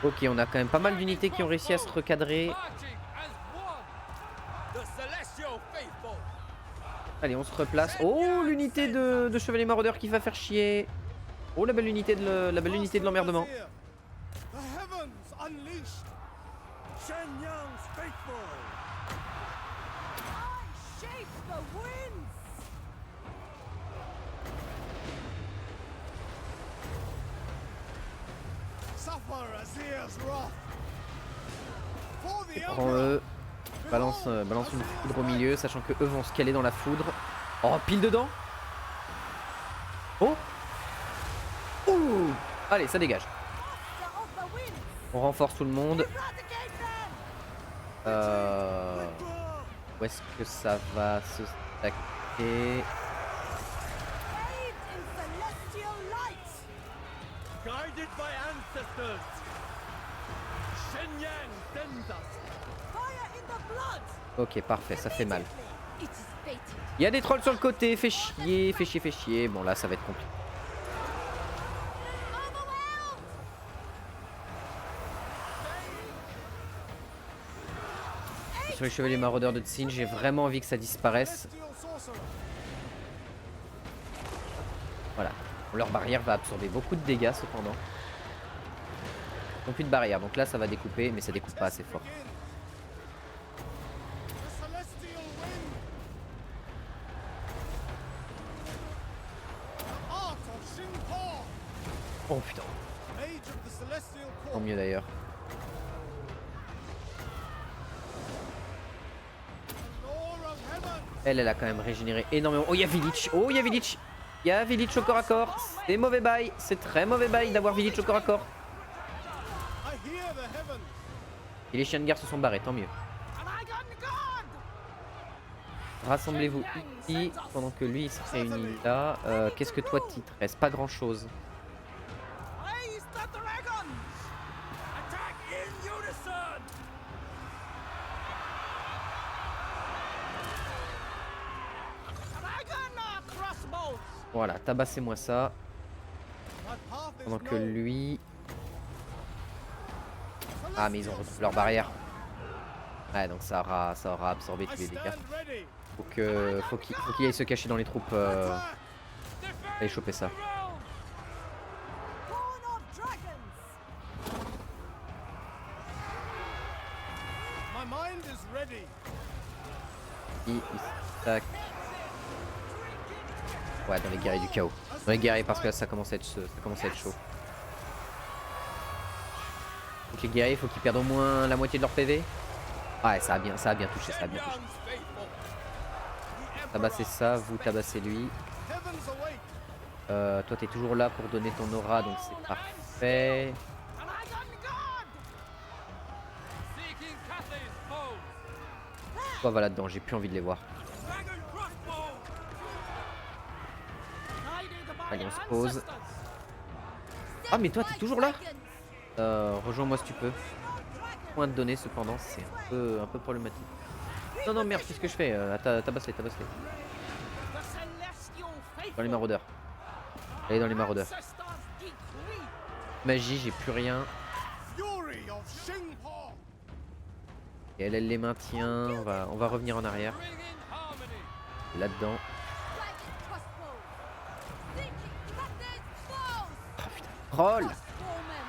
Ok, on a quand même pas mal d'unités qui ont réussi à se recadrer. Marching as one. The celestial faithful. Allez, on se replace. Oh, l'unité de chevalier maraudeur qui va faire chier. Oh, la belle unité de l'emmerdement. The heavens unleashed. Shenyang's faithful. I shape the winds. Suffer Azir's wrath. For the Prends Emperor. eux. Balance une foudre au milieu, sachant que eux vont se caler dans la foudre. Oh, pile dedans. Oh, Allez, ça dégage. Master of the winds, On renforce tout le monde. eradicate them. Euh... Où est-ce que ça va se stacker? Bathed in celestial light. Guided by ancestors. Shenyang sends us. Fire in the blood. Ok, parfait, ça fait mal. It is fated. Il y a des trolls sur le côté, fait chier, fait chier, fait chier. Bon là, ça va être compliqué. Overwhelmed! Sur les chevaliers maraudeurs de Tsin, j'ai vraiment envie que ça disparaisse. Voilà. Leur barrière va absorber beaucoup de dégâts cependant. Ils n'ont plus de barrière, donc là ça va découper, mais ça découpe pas assez fort. Oh putain, tant mieux d'ailleurs. Elle a quand même régénéré énormément. Oh, il y a Village. Oh, il y a Village. Il y a Village au corps à corps. C'est mauvais bail. C'est très mauvais bail d'avoir Village au corps à corps. Et les chiens de guerre se sont barrés, tant mieux. Rassemblez-vous ici pendant que lui il se réunit là. Qu'est-ce que toi t'y te reste? Pas grand chose. Raise the dragons. Attack in unison. Dragon crossbows. Voilà, tabassez-moi ça. Pendant que lui. Ah, mais ils ont retrouvé leur barrière. Ouais, donc ça aura absorbé tous les dégâts. Faut qu'il aille se cacher dans les troupes. Allez choper ça. Born of dragons. My mind is ready. Il stack. Ouais, dans les guerriers du chaos. Dans les guerriers parce que là, ça commence à être chaud. Donc les guerriers, faut qu'ils perdent au moins la moitié de leur PV. Ouais, ça a bien touché, ça a bien touché. Tabassez ça, vous tabassez lui. Toi t'es toujours là pour donner ton aura, donc c'est parfait. Toi va là-dedans, j'ai plus envie de les voir. Allez, on se pose. Ah mais toi t'es toujours là? Rejoins-moi si tu peux. Point de données cependant, c'est un peu problématique. Non non merde, qu'est-ce que je fais? Tabasse-les. Dans les maraudeurs. Allez dans les maraudeurs. Magie, j'ai plus rien. Et elle les maintient. On va revenir en arrière. Là-dedans. Dragon crossbow. Seeking captain's foes. Ah putain. Troll! Crossbowmen.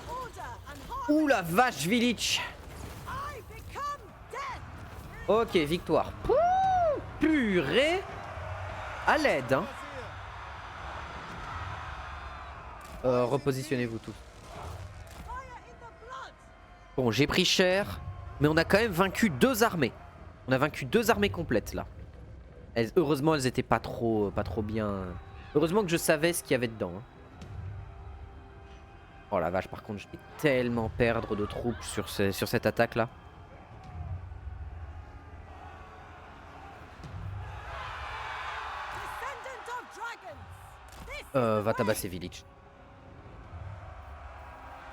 Order and harmony. Ouh la vache, Village! I become death. Ok, victoire. Pouh, purée! À l'aide, hein. Repositionnez-vous tous. Fire in the blood. Bon, j'ai pris cher, mais on a quand même vaincu 2 armées. On a vaincu 2 armées complètes là. Heureusement, elles étaient pas trop bien. Heureusement que je savais ce qu'il y avait dedans. Hein. Oh la vache, par contre, je vais tellement perdre de troupes sur cette attaque là. Descendant of dragons. This Va tabasser Village.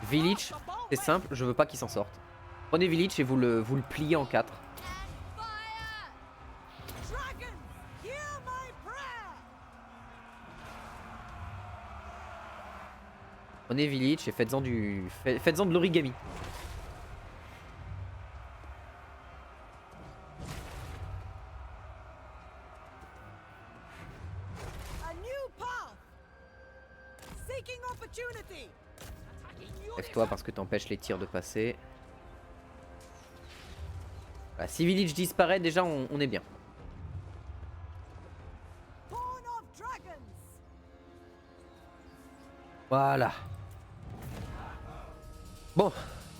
Village, c'est simple, je veux pas qu'il s'en sorte. Prenez Village et vous le pliez en 4. And fire! dragons, hear my prayer. Prenez Village et faites-en de l'origami. A new path. Seeking opportunity. Lève-toi parce que t'empêches les tirs de passer. Voilà, si Village disparaît, déjà on est bien. Born of dragons. Voilà. Bon,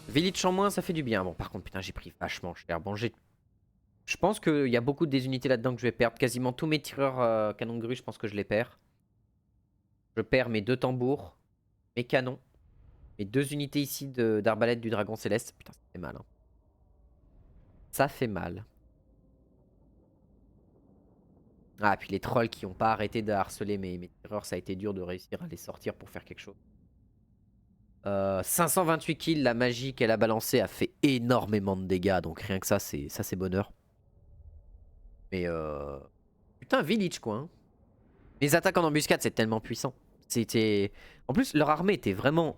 Village en moins, ça fait du bien. Bon, par contre, putain, j'ai pris vachement cher. Bon, je Je pense qu'il y a beaucoup des unités là-dedans que je vais perdre. Quasiment tous mes tireurs canons de grue, je pense que je les perds. Je perds mes 2 tambours, mes canons, mes 2 unités ici d'arbalète du dragon céleste. Putain, ça fait mal. Hein. Ça fait mal. Ah, puis les trolls qui n'ont pas arrêté de harceler mes tireurs, ça a été dur de réussir à les sortir pour faire quelque chose. 528 kills, la magie qu'elle a balancée a fait énormément de dégâts, donc rien que ça c'est bonheur. Mais putain, village quoi. Hein. Les attaques en embuscade c'est tellement puissant. En plus leur armée était vraiment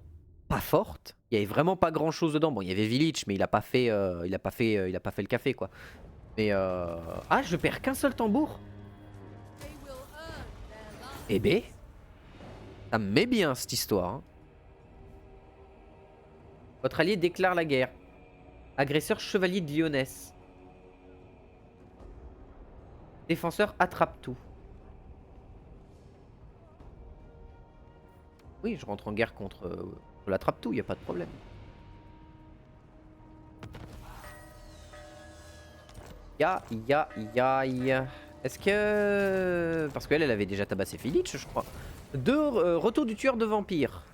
pas forte. Il y avait vraiment pas grand chose dedans. Bon, il y avait village, mais il a pas fait le café quoi. Mais ah, je perds qu'un seul tambour. They will earn their lives. Eh ben, ça me met bien cette histoire. Hein. Votre allié déclare la guerre. Agresseur chevalier de Lyonesse. Défenseur attrape tout. Oui, je rentre en guerre contre l'attrape tout, y a pas de problème. Ya. Est-ce que... Parce qu'elle avait déjà tabassé Filic, je crois. Retour du tueur de vampires.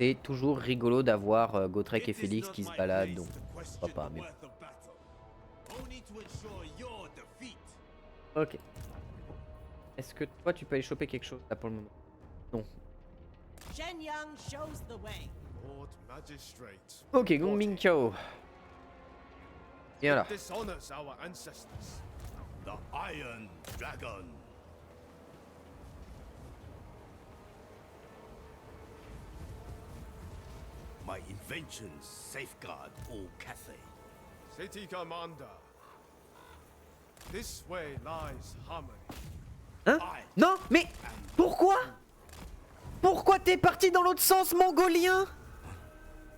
C'est toujours rigolo d'avoir Gotrek et Félix qui se baladent, donc pourquoi pas, mais... Ok. Est-ce que toi tu peux aller choper quelque chose là pour le moment? Non. Shenyang shows the way. Lord Magistrate. Ok, Gong Ming Chao. Viens là. Dishonors our ancestors. The Iron Dragon. My inventions safeguard all Cathay. City Commander. This way lies harmony. Hein? Non, mais pourquoi? Pourquoi t'es parti dans l'autre sens, mongolien?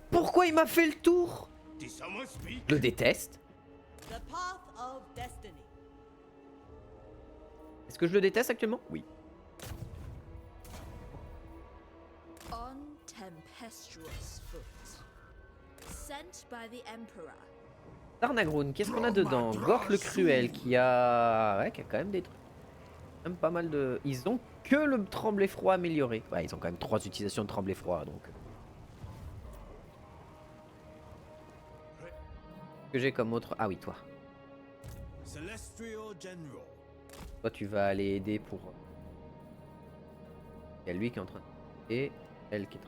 Pourquoi il m'a fait le tour? Did someone speak? Je le déteste. The path of destiny. Est-ce que je le déteste actuellement? Oui. On tempestuous foot. Sent by the Emperor. Tarnagroon, qu'est-ce qu'on a dedans? Gorth le Cruel qui a... Ouais, qui a quand même des trucs. Même pas mal de... Ils ont que le tremblé froid amélioré. Ouais, ils ont quand même 3 utilisations de tremblé froid, donc... Que j'ai comme autre... Ah oui, toi. Celestial General. Toi, tu vas aller aider pour... Il y a lui qui est en train de... Et elle qui est en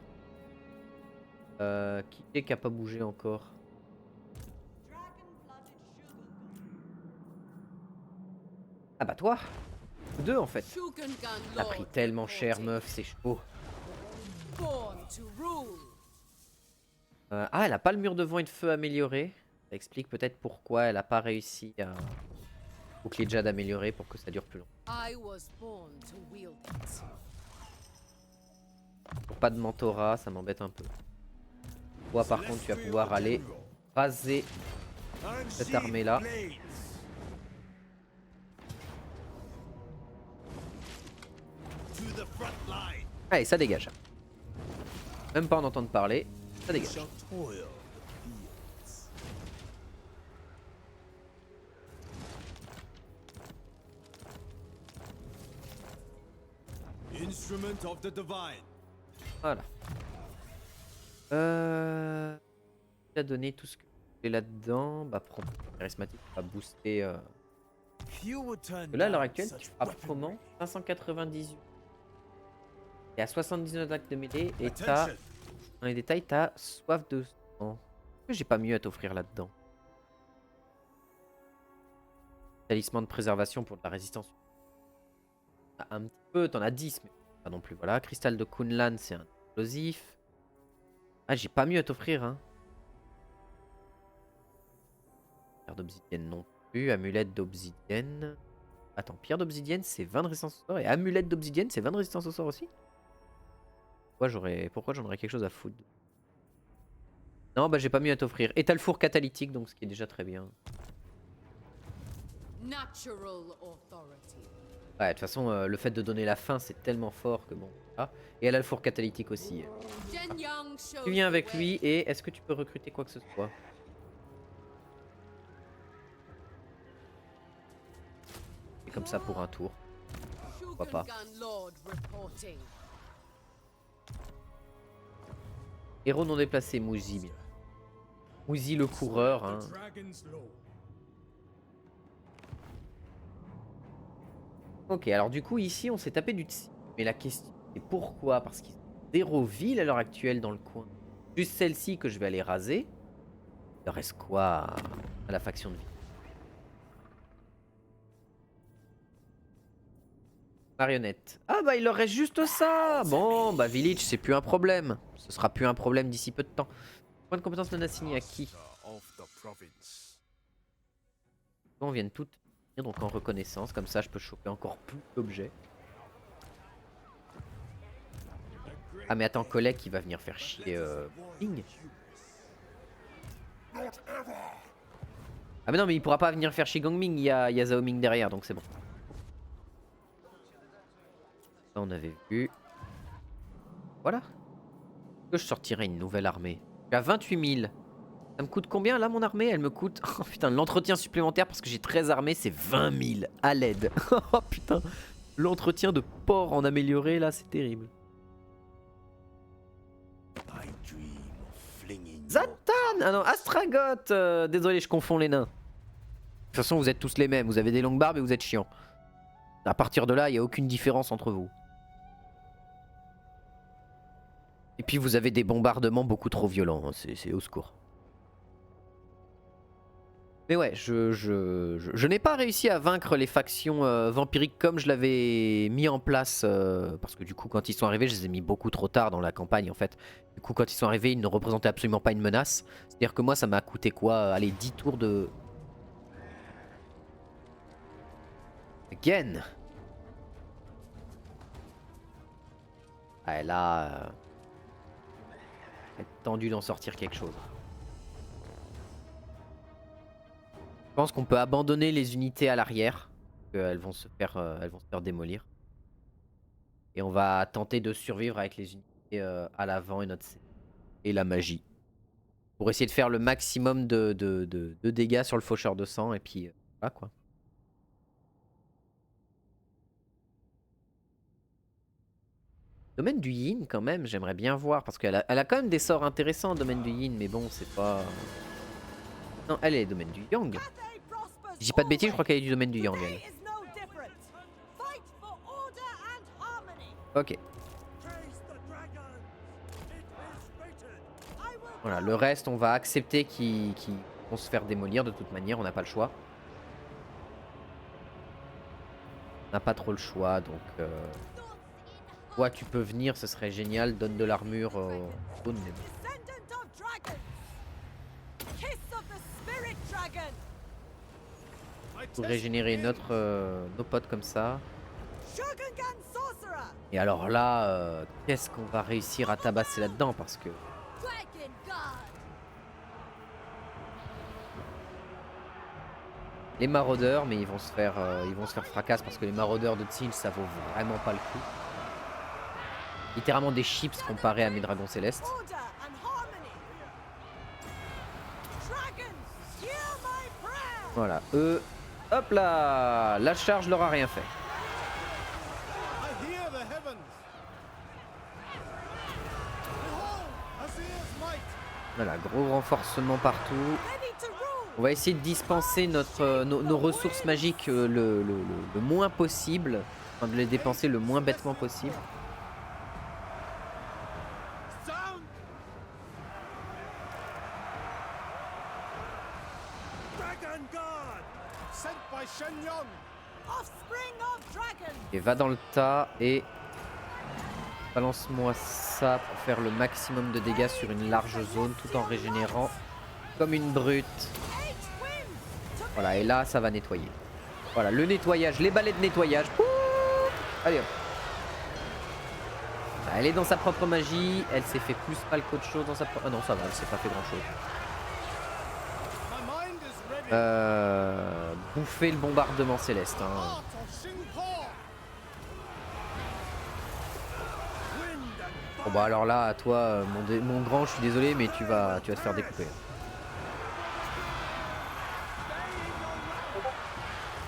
train... Qui est qui a pas bougé encore? Dragon-blooded Shugungan. Ah bah toi! 2 en fait. Shugungan T'as pris tellement cher, meuf, c'est chaud. Born to rule. Ah, elle a pas le mur de vent et de feu amélioré. Ça explique peut-être pourquoi elle a pas réussi à... bouclier de jade amélioré pour que ça dure plus long. I was born to wield it. Pour pas de mentorat, ça m'embête un peu. Toi par contre tu vas pouvoir aller raser cette armée là. Allez, ça dégage. Même pas en entendre parler, ça dégage. Instrument of the Divine. Voilà. Il a donné tout ce que j'ai là-dedans. Bah prends charismatique, va booster. Là à l'heure actuelle, tu frappes comment? 598. Et à 79 d'actes de mêlée et t'as... Dans les détails, t'as soif de sang. Est-ce que j'ai pas mieux à t'offrir là-dedans? Talisman de préservation pour de la résistance. Un petit peu, t'en as 10, mais pas non plus. Voilà, cristal de Kunlan, c'est un explosif. Ah, j'ai pas mieux à t'offrir, hein. Pierre d'obsidienne non plus. Amulette d'obsidienne. Attends, pierre d'obsidienne, c'est 20 de résistance au sort. Et amulette d'obsidienne, c'est 20 de résistance au sort aussi. Pourquoi j'en aurais quelque chose à foutre? Non, bah j'ai pas mieux à t'offrir. Et t'as le four catalytique, donc ce qui est déjà très bien. Natural authority. Ouais, de toute façon, le fait de donner la faim, c'est tellement fort que bon. Ah. Et elle a le four catalytique aussi. Shenyang shows Tu viens avec the way. lui et est-ce que tu peux recruter quoi que ce soit? comme ça pour un tour. Pourquoi pas. Shugengan Lord reporting. Héros non déplacé, Mouzi. Bien. Mouzi le coureur. Hein. Dragon's Law. Ok, alors du coup ici on s'est tapé du Tsi. Mais la question c'est pourquoi? Parce qu'ils ont 0 villes à l'heure actuelle dans le coin. Juste celle-ci que je vais aller raser. Il reste quoi à la faction de vie? Marionnette. Ah bah il leur reste juste ça. Bon bah Village c'est plus un problème. Ce sera plus un problème d'ici peu de temps. Point de compétence non assigné à qui? Of the province. On vient de toutes finir, donc en reconnaissance. Comme ça je peux choper encore plus d'objets. Ah mais attends, collègue qui va venir faire chier Ming. Ah mais non mais il pourra pas venir faire chier Gongming, il y a Zhao Ming derrière donc c'est bon. Ça on avait vu. Voilà. Que je sortirai une nouvelle armée. Je suis à 28 000. Ça me coûte combien là mon armée? Elle me coûte... Oh putain, l'entretien supplémentaire parce que j'ai 13 armées c'est 20 000 à l'aide. Oh putain. L'entretien de port en amélioré là c'est terrible. I dream of flinging Zatan! Ah non, Astragoth! Désolé, je confonds les nains. De toute façon, vous êtes tous les mêmes. Vous avez des longues barbes et vous êtes chiants. À partir de là, il n'y a aucune différence entre vous. Et puis, vous avez des bombardements beaucoup trop violents. Hein. C'est au secours. Mais ouais, je n'ai pas réussi à vaincre les factions vampiriques comme je l'avais mis en place. Parce que du coup, quand ils sont arrivés, je les ai mis beaucoup trop tard dans la campagne en fait. Du coup, quand ils sont arrivés, ils ne représentaient absolument pas une menace. C'est-à-dire que moi, ça m'a coûté quoi? Allez, 10 tours de... Again. Ah, là... Il est tendu d'en sortir quelque chose. Je pense qu'on peut abandonner les unités à l'arrière. Elles vont se faire démolir. Et on va tenter de survivre avec les unités à l'avant et la magie. Pour essayer de faire le maximum de dégâts sur le faucheur de sang. Et puis voilà quoi. Domaine du Yin quand même, j'aimerais bien voir. Parce qu'elle a quand même des sorts intéressants, domaine du Yin. Mais bon, c'est pas... Non, elle est domaine du Yang. Cathay prospers Je dis pas de bêtises, je crois always. qu'elle est du domaine du Yang. Today Elle. is no different. Fight for order and harmony. Ok. Chase the dragon. It is written. I will Voilà, le reste, on va accepter qu'ils vont se faire démolir de toute manière, on n'a pas le choix. On n'a pas trop le choix, donc... Ouais, tu peux venir, ce serait génial, donne de l'armure au Stone, mais bon. Descendant of dragons. Kiss of the spirit dragon. Pour régénérer nos potes comme ça. Shugengan sorcerer. Et alors là, qu'est-ce qu'on va réussir à tabasser là-dedans, parce que... Dragon God. Les maraudeurs, mais ils vont se faire fracasse, parce que les maraudeurs de Tsil, ça vaut vraiment pas le coup. Littéralement des chips comparés à mes dragons célestes. Order and harmony. Dragons, hear my prayer. Voilà, eux, hop là, la charge leur a rien fait. I hear the heavens. Behold, Azir's might. Voilà, gros renforcement partout. Ready to rule. On va essayer de dispenser nos ressources magiques le moins possible. Enfin, de les dépenser le moins bêtement possible. Sound. Dragon God, sent by Shen Yong. Offspring of dragons. Et va dans le tas et balance-moi ça pour faire le maximum de dégâts sur une large zone tout en régénérant comme une brute. 8 winds. To Voilà, et là ça va nettoyer. Voilà, le nettoyage, les balais de nettoyage. Ouh, allez hop. Elle est dans sa propre magie, elle s'est fait plus mal qu'autre chose dans sa propre... Ah non, ça va, elle s'est pas fait grand chose. My mind is ready. Bouffer le bombardement céleste. Hein. Heart of Xingpo. Wind and Bon bah alors là, à toi, mon grand, je suis désolé, mais tu vas te faire découper.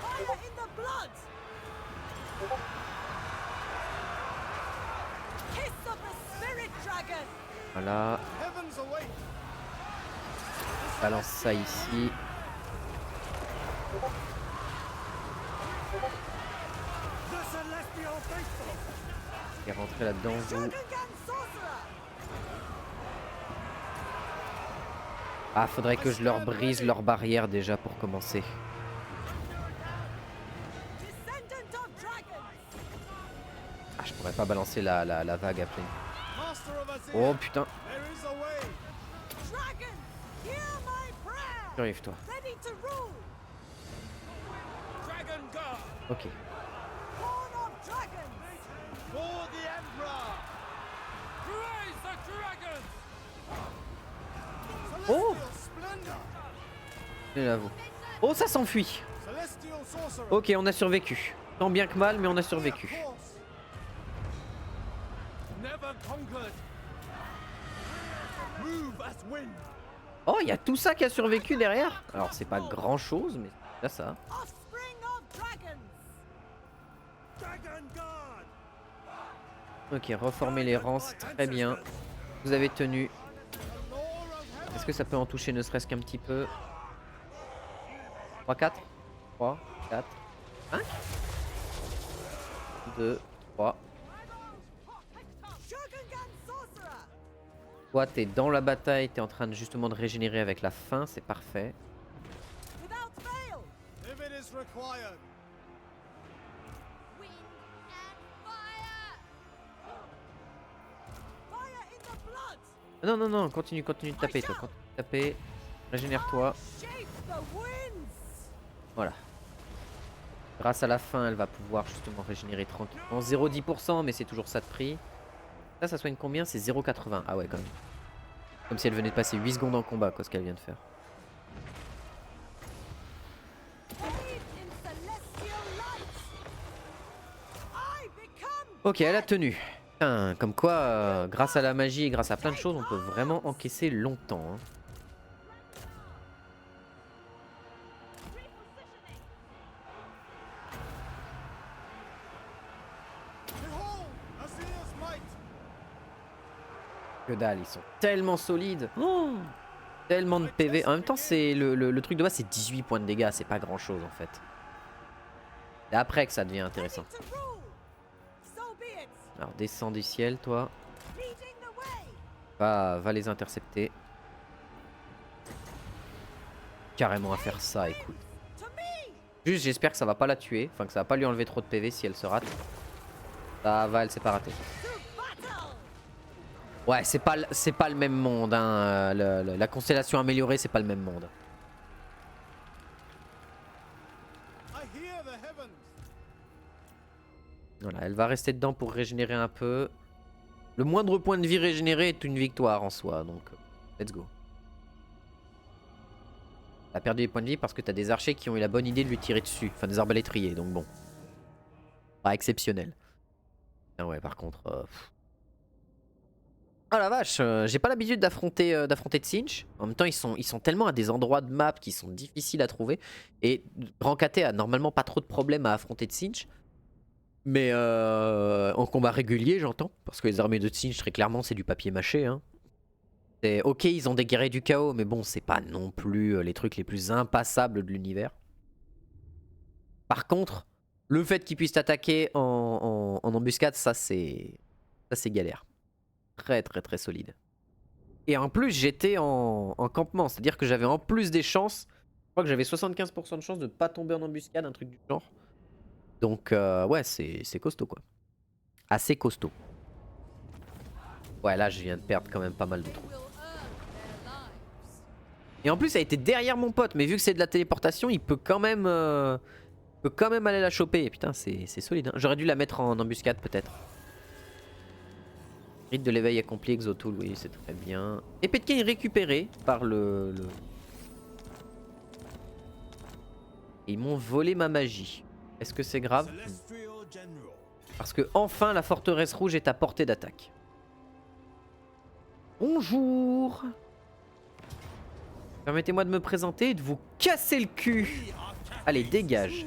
fire in the blood. Kiss of the spirit dragon. Voilà. Heavens await. Balance ça ici. The celestial faithful. Et rentrer là-dedans, vous. Dragongan sorcerer. Ah, faudrait que je leur brise leur barrière déjà pour commencer. Descendant of dragons. Ah, je pourrais pas balancer la vague à pleine. Master of Azir. Oh putain, There is a way. Dragon, hear my prayer. purifie-toi. Ready to rule. Dragon guard. Ok. Born of dragons. For the Emperor. Praise the dragon. Oh, Celestial splendor. et là vous. Oh, ça s'enfuit. Celestial sorcerer. Ok, on a survécu. Tant bien que mal, mais on a survécu. Force. Never conquered. Move as wind. Oh, il y a tout ça qui a survécu derrière. Alors, c'est pas grand chose, mais là ça. Offspring of dragons. Dragon guard. Ok, reformer les rangs, c'est très bien. Vous avez tenu. The lore of heaven. Est-ce que ça peut en toucher ne serait-ce qu'un petit peu? 3, 4 3, 4, 5 2, 3. Dragongan sorcerer. Toi, t'es dans la bataille, t'es en train de justement de régénérer avec la faim, c'est parfait. Without fail. If it is required. Wind and fire! Fire in the blood. Non, non, non, continue, continue de taper, toi. Continue de taper. Régénère-toi. Shape the winds. Voilà. Grâce à la faim, elle va pouvoir justement régénérer tranquillement. 0,10%, mais c'est toujours ça de prix. Ça soigne combien? C'est 0,80. Ah ouais, quand même. Comme si elle venait de passer 8 secondes en combat, quoi, ce qu'elle vient de faire. Bathe in celestial light. I become. Ok, elle a tenu. Putain, comme quoi, grâce à la magie et grâce à plein de choses, on peut vraiment encaisser longtemps. Hein. Behold, Azir's might. Que dalle, ils sont tellement solides. Oh, tellement de PV. En même temps, c'est le truc de base, c'est 18 points de dégâts. C'est pas grand chose en fait. C'est après que ça devient intéressant. Ready to rule. So be it. Alors, descends du ciel, toi. Leading the way. Va les intercepter. Carrément à faire ça, écoute. To me. Juste, j'espère que ça va pas la tuer. Enfin, que ça va pas lui enlever trop de PV si elle se rate. Ça va, elle s'est pas ratée. To battle. Ouais, c'est pas le même monde. Hein. La constellation améliorée, c'est pas le même monde. I hear the heavens. Voilà, elle va rester dedans pour régénérer un peu. Le moindre point de vie régénéré est une victoire en soi, donc let's go. Elle a perdu des points de vie parce que t'as des archers qui ont eu la bonne idée de lui tirer dessus. Enfin, des arbalétriers, donc bon. Pas exceptionnel. Ah ouais, par contre... Oh la vache, j'ai pas l'habitude d'affronter Tzeentch. En même temps, ils sont tellement à des endroits de map qui sont difficiles à trouver. Et Brancate a normalement pas trop de problèmes à affronter Tzeentch. Mais en combat régulier, j'entends. Parce que les armées de Tzeentch, très clairement, c'est du papier mâché. Hein. Ok, ils ont des guerriers du chaos, mais bon, c'est pas non plus les trucs les plus impassables de l'univers. Par contre, le fait qu'ils puissent attaquer en embuscade, ça c'est galère. Très très très solide. Et en plus, j'étais en campement, c'est-à-dire que j'avais en plus des chances. Je crois que j'avais 75% de chance de ne pas tomber en embuscade, un truc du genre. Donc ouais, c'est costaud quoi. Assez costaud. Ouais, là je viens de perdre quand même pas mal de troupes. Will earn their lives. Et en plus, elle était derrière mon pote, mais vu que c'est de la téléportation, il peut quand même aller la choper. Et putain, c'est solide. Hein. J'aurais dû la mettre en embuscade peut-être. Rite de l'éveil accompli, Exotool, oui, c'est très bien. Épée de Cain récupérée par le... Et ils m'ont volé ma magie. Est-ce que c'est grave? Celestial General. Parce que enfin la forteresse rouge est à portée d'attaque. Bonjour. Permettez-moi de me présenter et de vous casser le cul. Allez, dégage.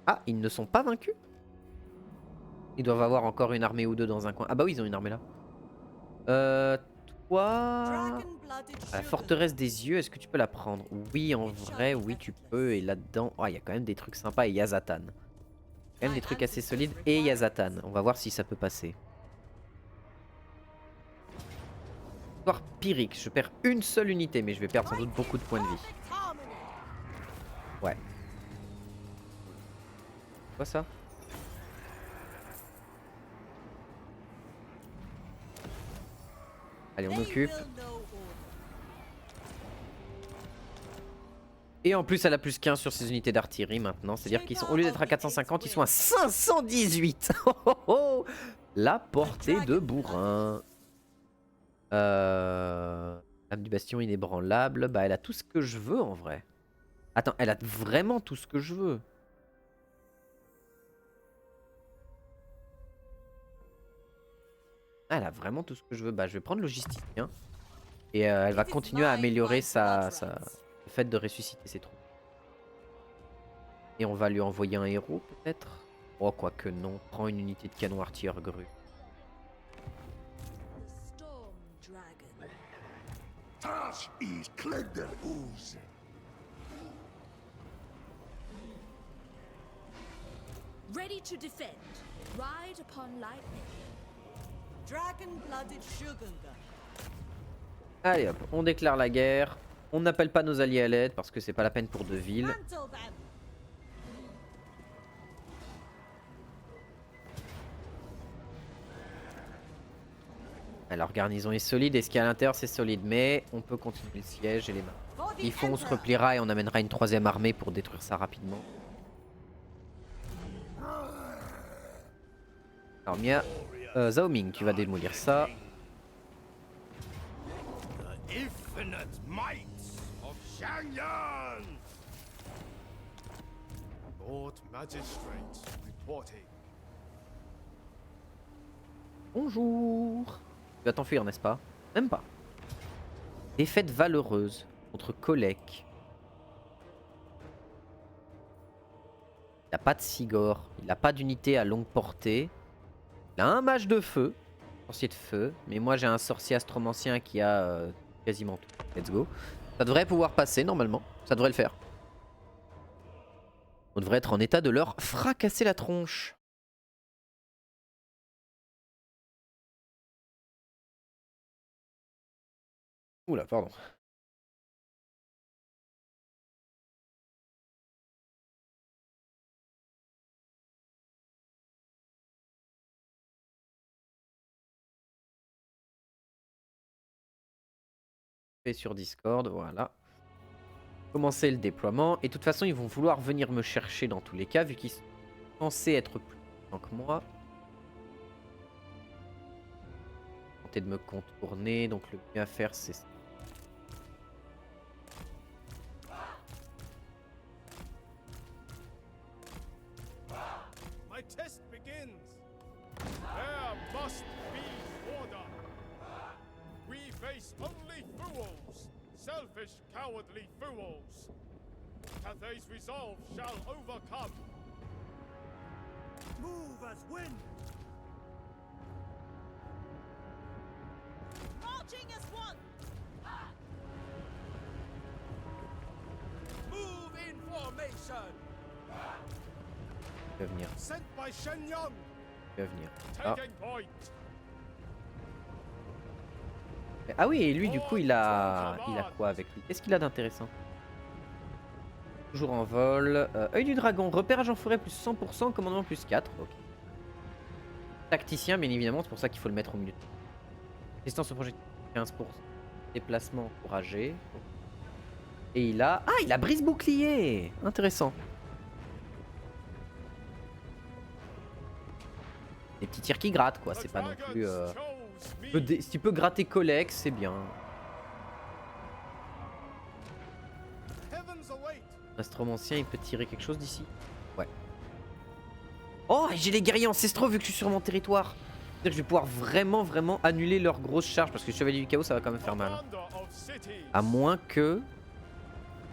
Ah, ils ne sont pas vaincus? Ils doivent avoir encore une armée ou deux dans un coin. Ah bah oui, ils ont une armée là. Toi... Dragon-blooded La sugar. forteresse des yeux, est-ce que tu peux la prendre? Oui, en vrai, oui, tu peux. Et là-dedans, oh, il y a quand même des trucs sympas. Et Yazatan. Quand même des trucs assez solides. Et Yazatan. On va voir si ça peut passer. Histoire Pyrrhic. Je perds une seule unité, mais je vais perdre sans doute beaucoup de points de vie. Perfect harmony. Ouais. Quoi ça? Allez, on They occupe. will know order. Et en plus, elle a plus 15 sur ses unités d'artillerie maintenant. C'est-à-dire qu'ils sont, au lieu d'être à 450, ils sont à 518. Oh, oh, oh. La portée de bourrin. Âme du bastion inébranlable. Bah, elle a tout ce que je veux en vrai. Attends, elle a vraiment tout ce que je veux. Ah, elle a vraiment tout ce que je veux. Bah, je vais prendre logisticien. Et elle va continuer à améliorer le fait de ressusciter ses troupes. Et on va lui envoyer un héros peut-être. Oh, quoique non. Prends une unité de canon artilleur grue. The storm dragon. Tash is Klegder Ooze. Ready to defend. Ride upon lightning. Dragon-blooded Shugunga. Allez hop, on déclare la guerre. On n'appelle pas nos alliés à l'aide parce que c'est pas la peine pour 2 villes. Mantle them. Alors garnison est solide et ce qu'il y a à l'intérieur c'est solide. Mais on peut continuer le siège et les mains. For the Il faut on se Emperor. repliera et on amènera une 3ème armée pour détruire ça rapidement. Alors Mia, Zhao Ming, tu vas démolir ça. The infinite might of Xiangyan. Lord Magistrate reporting. Bonjour. Tu vas t'enfuir, n'est-ce pas? Même pas. Défaite valeureuse contre Kolek. Il n'a pas de Sigor. Il n'a pas d'unité à longue portée. Il a un mage de feu. Sorcier de feu. Mais moi j'ai un sorcier astromancien qui a quasiment tout. Let's go. Ça devrait pouvoir passer normalement. Ça devrait le faire. On devrait être en état de leur fracasser la tronche. Oula, pardon. Et sur Discord, voilà. Commencer le déploiement. Et de toute façon, ils vont vouloir venir me chercher dans tous les cas, vu qu'ils sont censés être plus puissants que moi. Tenter de me contourner, donc le mieux à faire, c'est ça. My test begins. There must be order. We face only fools, selfish, cowardly fools. Cathay's resolve shall overcome. Move as wind. Marching as one. Move in formation. Il va venir, Sent by Shenyang. il va venir. Ah. Taking point. Ah oui, et lui, du coup, il a quoi avec lui? Qu'est-ce qu'il a d'intéressant? Toujours en vol. Œil du dragon, repérage en forêt plus 100%, commandement plus 4. Ok. Tacticien, bien évidemment, c'est pour ça qu'il faut le mettre au milieu. Résistance au projectile 15%. Déplacement encouragé. Et il a... Ah, il a brise bouclier. Intéressant. Des petits tirs qui grattent, quoi. C'est pas non plus... Si tu peux gratter Colex, c'est bien. Heavens await. Astromancien, il peut tirer quelque chose d'ici? Ouais. Oh, et j'ai les guerriers ancestraux vu que je suis sur mon territoire. C'est-à-dire que je vais pouvoir vraiment annuler leur grosse charge. Parce que le chevalier du chaos, ça va quand même faire mal. Hein. Commander of cities. À moins que...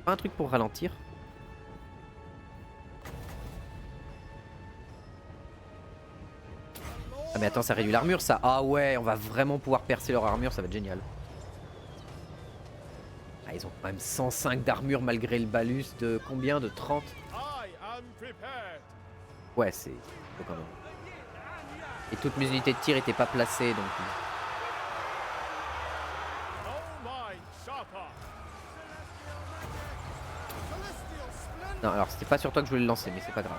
Pas un truc pour ralentir. mais attends, ça réduit l'armure ça. Ah ouais, on va vraiment pouvoir percer leur armure, ça va être génial. Ah, ils ont quand même 105 d'armure malgré le balus de combien? De 30? I am prepared. Ouais, c'est faut quand même. Et toutes mes unités de tir étaient pas placées donc. Oh my sharper. Celestial splendor. Non, alors c'était pas sur toi que je voulais le lancer, mais c'est pas grave.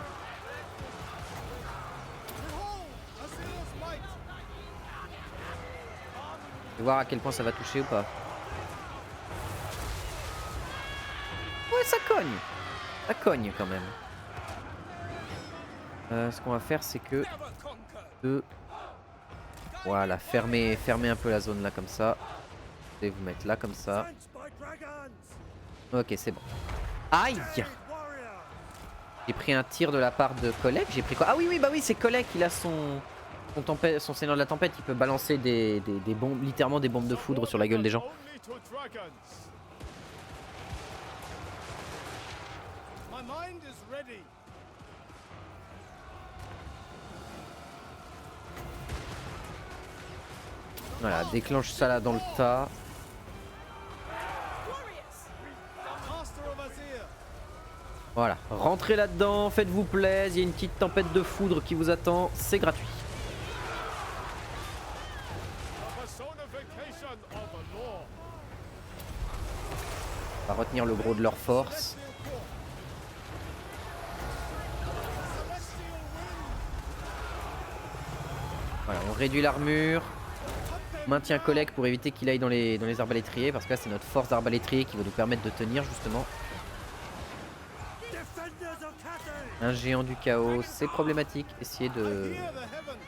Behold, Azira's might. Je vais voir à quel point ça va toucher ou pas. Ouais, ça cogne. Ça cogne quand même. Ce qu'on va faire, c'est que... Voilà, fermez un peu la zone là comme ça. Je vais vous mettre là comme ça. Fenced by dragons! Ok, c'est bon. Aïe! Aid, warrior! J'ai pris un tir de la part de Kolek. J'ai pris quoi? Ah oui, oui, bah oui, c'est Kolek. Il a son seigneur de la tempête. Il peut balancer des bombes, littéralement des bombes de foudre sur la gueule des gens. Only to dragons. My mind is ready. Voilà, déclenche ça là dans le tas. Master of Azir. Voilà, rentrez là-dedans, faites-vous plaisir. Il y a une petite tempête de foudre qui vous attend. C'est gratuit. The personification of a law. On va retenir le gros de leur force. Voilà, on réduit l'armure. On maintient Kolek pour éviter qu'il aille dans les arbalétriers. Parce que là, c'est notre force d'arbalétrier qui va nous permettre de tenir justement. Defenders of Cathay! Un géant du chaos, c'est problématique. Essayez de... Hear the heavens.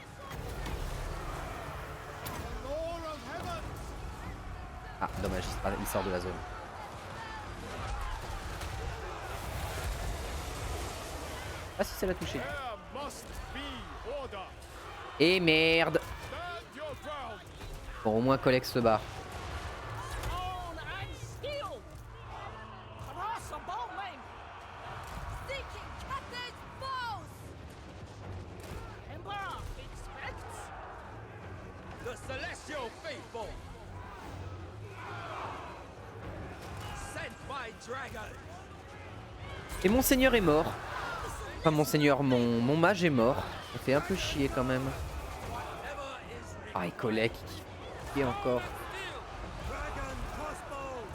The Lord of heaven. Ah, dommage, il sort de la zone. Ah si, ça l'a touché. There must be order. Et merde. Stand your ground. Bon, au moins Kolek se barre. Stone and steel! Cross a bowman! Seeking Cathay's foes! Emperor expects! The celestial faithful, sent by dragon. Et mon seigneur est mort. Enfin, mon seigneur, mon mage est mort. Ça fait un peu chier quand même. Ah, et Kolek qui est encore. Dragon crossbows!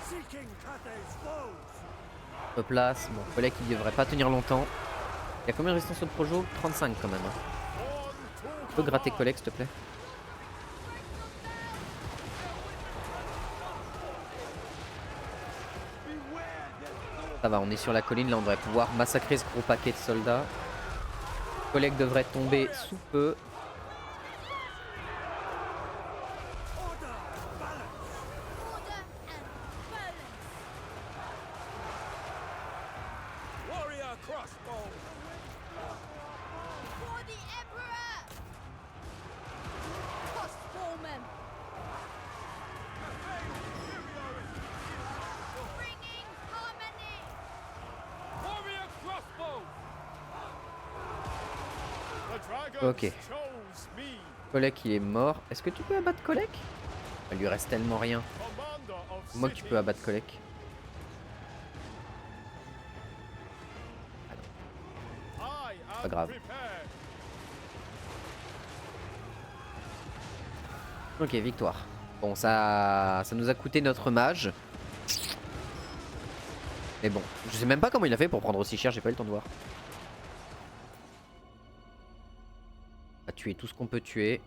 Seeking Cathay's foes! Replace. Bon, Kolek il devrait pas tenir longtemps. Il y a combien de résistance au projo? 35 quand même. Hein. Tu peux gratter Kolek s'il te plaît? Ça va, on est sur la colline, là on devrait pouvoir massacrer ce gros paquet de soldats. Kolek devrait tomber sous peu. Order! Balance! Order and balance! Warrior crossbow. For the Emperor! Crossbowmen! Bringing harmony! Warrior crossbow. The dragons Ok. chose me, Kolek il est mort. Est-ce que tu peux abattre Kolek? Il lui reste tellement rien. commander of Moi que tu cities. peux abattre Kolek. I am Pas grave. prepared. Ok, victoire. Bon, ça nous a coûté notre mage. Mais bon, je sais même pas comment il a fait pour prendre aussi cher, j'ai pas eu le temps de voir. On va tuer tout ce qu'on peut tuer.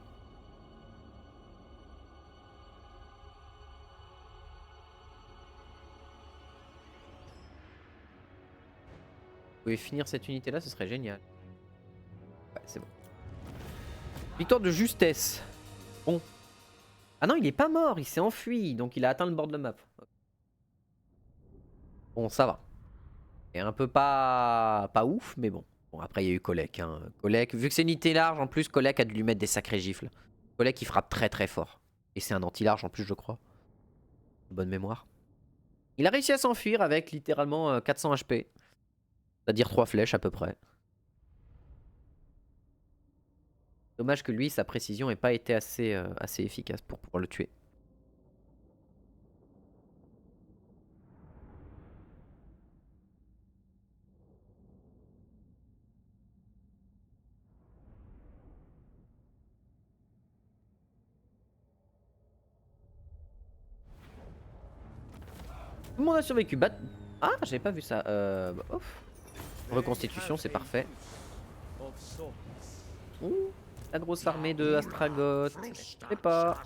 Vous pouvez finir cette unité là, ce serait génial. Ouais, c'est bon. Victoire de justesse. Bon. Ah non, il est pas mort, il s'est enfui, donc il a atteint le bord de la map. Bon, ça va. Et un peu pas ouf, mais bon. Bon, après, il y a eu Kolek. Hein. Kolek, vu que c'est une unité large, en plus, Kolek a dû lui mettre des sacrés gifles. Kolek, il frappe très très fort. Et c'est un anti-large en plus, je crois. Bonne mémoire. Il a réussi à s'enfuir avec littéralement 400 HP. C'est-à-dire 3 flèches à peu près. Dommage que lui, sa précision n'ait pas été assez efficace pour pouvoir le tuer. Tout le monde a survécu. Ah, j'avais pas vu ça. Ouf. Reconstitution, c'est parfait. Of sorts. Ouh, la grosse armée de Astragoth. Je sais pas.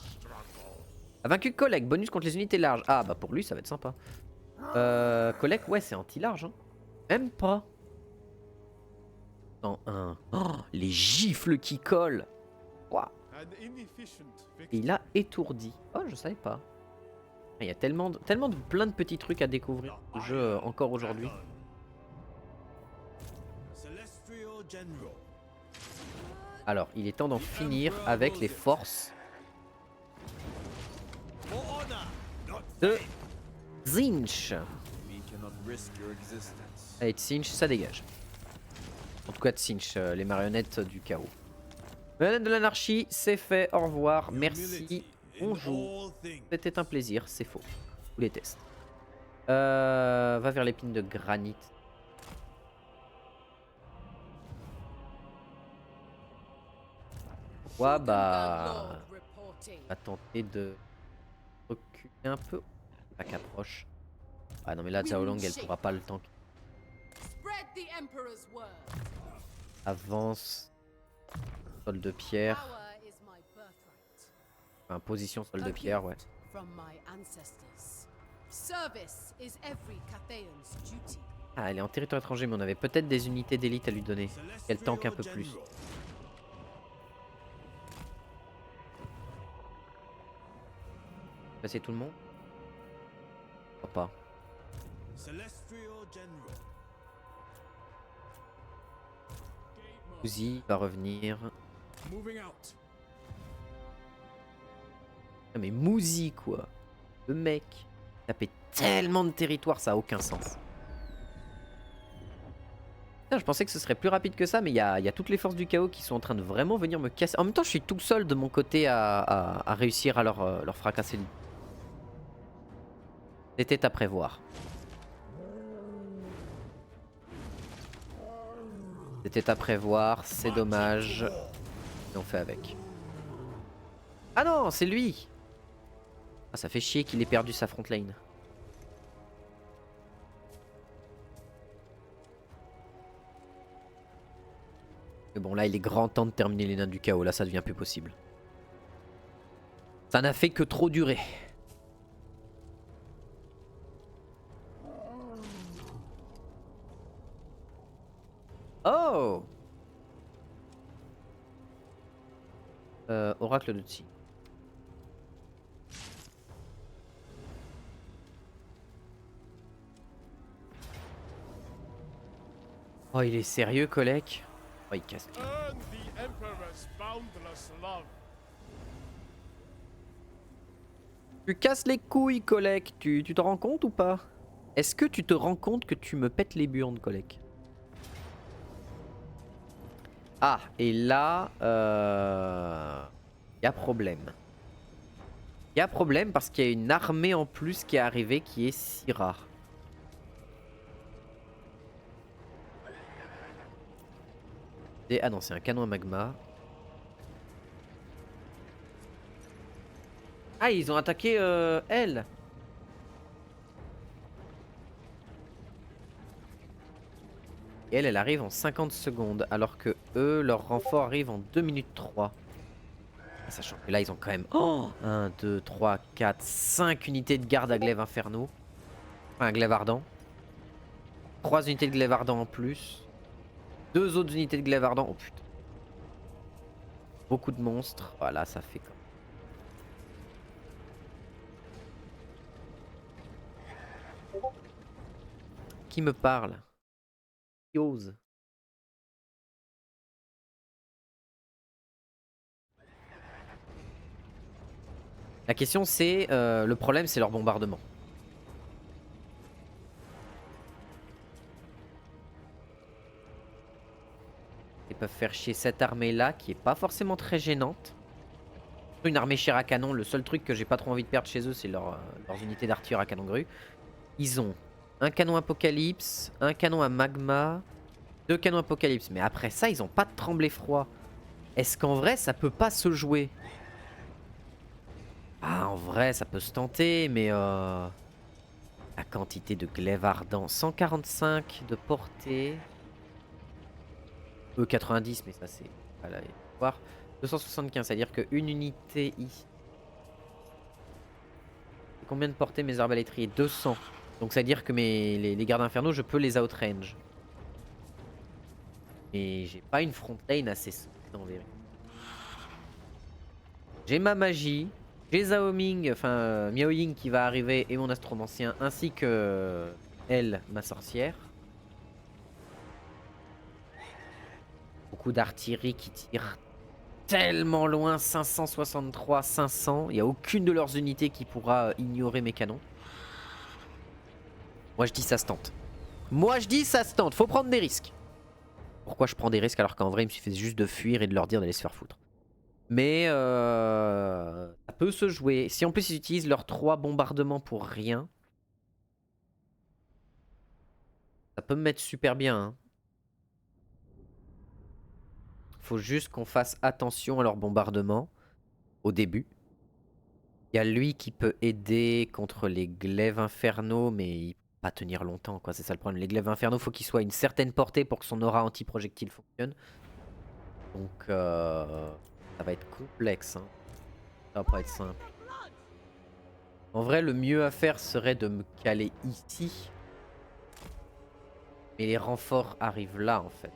A vaincu Kolek, bonus contre les unités larges. Ah, bah pour lui, ça va être sympa. Kolek, ouais, c'est anti-large. Hein. Même pas. Dans un. Oh, les gifles qui collent. Ouah. An inefficient Et victory. il a étourdi. Oh, je savais pas. Il y a tellement de plein de petits trucs à découvrir au jeu encore aujourd'hui. Celestial General. Alors, il est temps d'en finir avec les forces For honor, not de Tzeentch. We cannot risk your existence. Allez, Tzeentch, ça dégage. En tout cas, Tzeentch, les marionnettes du chaos. Marionnettes de l'anarchie, c'est fait. Au revoir. Merci. On joue. C'était un plaisir, c'est faux. Tous les tests. Va vers l'épine de granit. Ouais, bah. On va tenter de reculer un peu. Pas qu'approche. Ah non, mais là, Zhao Long, elle pourra pas le tanker. Spread the Emperor's word. Avance. Sol de pierre. Power is my birthright. Enfin, position sol de A pierre, ouais. gift from my ancestors. Service is every Cathayan's duty. Ah, elle est en territoire étranger, mais on avait peut-être des unités d'élite à lui donner. Qu'elle tank un peu plus. Passer tout le monde? Pourquoi pas. Celestial General. Uzi va revenir. Moving out. Ah, mais Mouzi quoi. Le mec. Taper tellement de territoire, ça a aucun sens. Putain, je pensais que ce serait plus rapide que ça, mais il y a toutes les forces du chaos qui sont en train de vraiment venir me casser. En même temps, je suis tout seul de mon côté à réussir à leur fracasser. C'était à prévoir. C'était à prévoir, c'est dommage. Et on fait avec. Ah non, c'est lui! Ah, ça fait chier qu'il ait perdu sa front lane. Mais bon, là, il est grand temps de terminer les nains du chaos. Là, ça devient plus possible. Ça n'a fait que trop durer. Oh! Oracle de Tsi. Oh, il est sérieux, Kolek? Oh, il casse. Earn the Emperor's boundless love. Tu casses les couilles, Kolek. Tu te rends compte ou pas? Est-ce que tu te rends compte que tu me pètes les burnes, Kolek? Ah, et là, y a problème. Y a problème parce qu'il y a une armée en plus qui est arrivée qui est si rare. Ah non, c'est un canon à magma. Ah, ils ont attaqué elle. Et elle arrive en 50 secondes, alors que eux, leur renfort arrive en 2 minutes 3. Sachant que là, ils ont quand même 1, 2, 3, 4, 5 unités de garde à glaive infernaux. Enfin, glaive ardent. 3 unités de glaive ardent en plus. 2 autres unités de glaive ardent. Oh putain. Beaucoup de monstres. Voilà, ça fait comme. Qui me parle? Qui ose? La question c'est, le problème c'est leur bombardement. Et Ils peuvent faire chier cette armée là qui est pas forcément très gênante. Une armée chair à canon, le seul truc que j'ai pas trop envie de perdre chez eux c'est leurs unités d'artilleurs à canon grue. Ils ont un canon apocalypse, un canon à magma, 2 canons apocalypse. Mais après ça ils ont pas de tremblé froid. Est-ce qu'en vrai ça peut pas se jouer? Ah en vrai ça peut se tenter mais la quantité de glaive ardent, 145 de portée. 90 mais ça c'est pas la voir. 275, c'est-à-dire qu'une unité ici. Combien de portée mes arbalétriers? 200. Donc c'est-à-dire que les gardes infernaux, je peux les outrange. Mais j'ai pas une front lane assez solide en vérité. J'ai ma magie, j'ai Zhao Ming, enfin Miao Ying qui va arriver et mon astromancien, ainsi que elle, ma sorcière. Beaucoup d'artillerie qui tire tellement loin, 563, 500. Il n'y a aucune de leurs unités qui pourra ignorer mes canons. Moi je dis ça se tente. Moi je dis ça se tente, faut prendre des risques. Pourquoi je prends des risques alors qu'en vrai il me suffit juste de fuir et de leur dire d'aller se faire foutre. Mais ça peut se jouer. Si en plus ils utilisent leurs 3 bombardements pour rien, ça peut me mettre super bien. Hein. Faut juste qu'on fasse attention à leur bombardement au début. Il y a lui qui peut aider contre les glaives infernaux, mais il peut pas tenir longtemps, quoi. C'est ça le problème. Les glaives infernaux, faut qu'il soit à une certaine portée pour que son aura anti-projectile fonctionne. Donc ça va être complexe. Hein. Ça va pas être simple. En vrai, le mieux à faire serait de me caler ici. Mais les renforts arrivent là, en fait.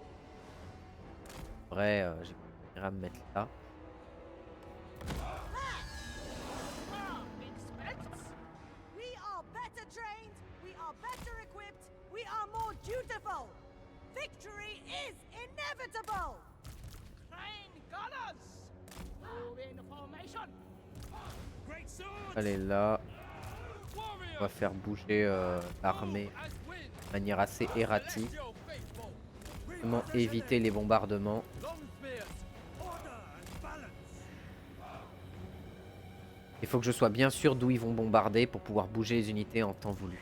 En vrai, j'ai à me mettre là. We are better trained, we are better equipped, we are more dutiful. Victory is inevitable. Train gunners! Move in formation! Great sword! Allez là. On va faire bouger l'armée de manière assez erratique. Comment éviter les bombardements. Il faut que je sois bien sûr d'où ils vont bombarder pour pouvoir bouger les unités en temps voulu.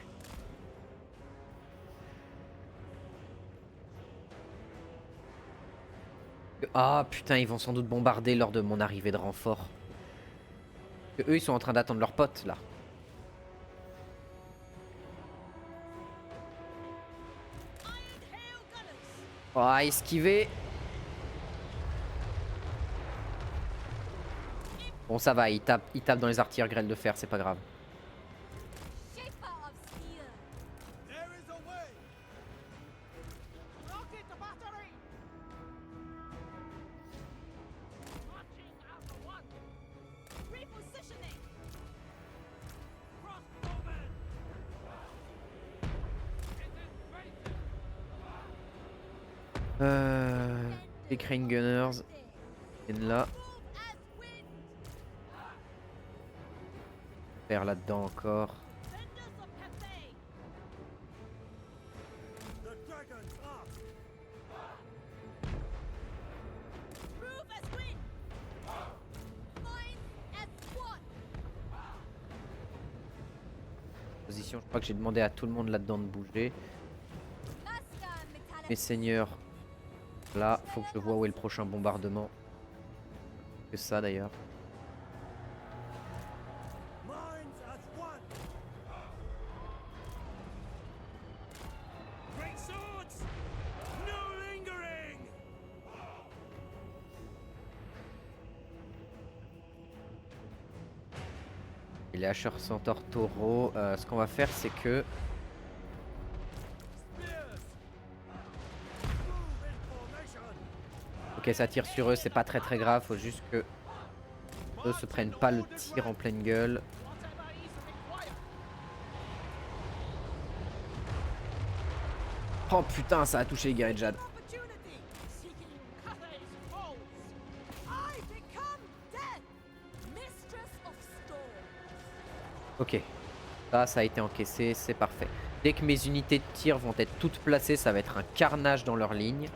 Ah putain, ils vont sans doute bombarder lors de mon arrivée de renfort. Eux ils sont en train d'attendre leurs potes là. Ah, esquiver. Bon ça va, il tape dans les artilleurs grêles de fer, c'est pas grave. Shaper of steel. There is a way! Rocket the battery! Marching as one! Repositioning. Crossbowmen! It is waiting! Les Crane Gunners viennent là. Faire là-dedans encore. Vendors of Cathay. The dragons up! Prove as wind. Mind as one. Position, je crois que j'ai demandé à tout le monde là-dedans de bouger. Lascan metallic. Mes seigneurs, là, faut que je vois où est le prochain bombardement. Que ça d'ailleurs. Minds as one! Great swords! No lingering! Et les hacheurs centaures taureaux, ce qu'on va faire c'est que Spears! Move in formation! ok ça tire sur eux, c'est pas très grave, faut juste que eux se prennent pas le tir en pleine gueule. Whatever is required! Oh putain, ça a touché les guerriers de Jade. Opportunity. Seeking Cathay's foes! I become death. Mistress of storm. Ok, ça a été encaissé, c'est parfait. Dès que mes unités de tir vont être toutes placées, ça va être un carnage dans leur ligne.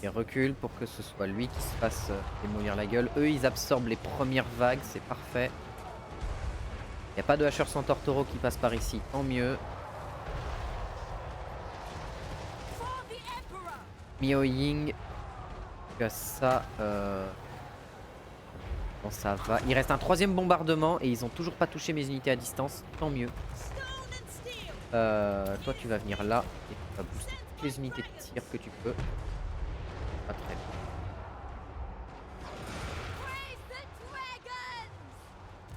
Et recule pour que ce soit lui qui se fasse démolir la gueule. Eux, ils absorbent les premières vagues, c'est parfait. Il n'y a pas de hacheur centaure taureau qui passe par ici, tant mieux. For the Emperor! Miao Ying, tu as ça. Bon, ça va. Il reste un 3e bombardement et ils ont toujours pas touché mes unités à distance, tant mieux. Stone and steel! Toi, tu vas venir là et tu vas booster toutes les unités de tir que tu peux. Pas très bien. Praise the dragons!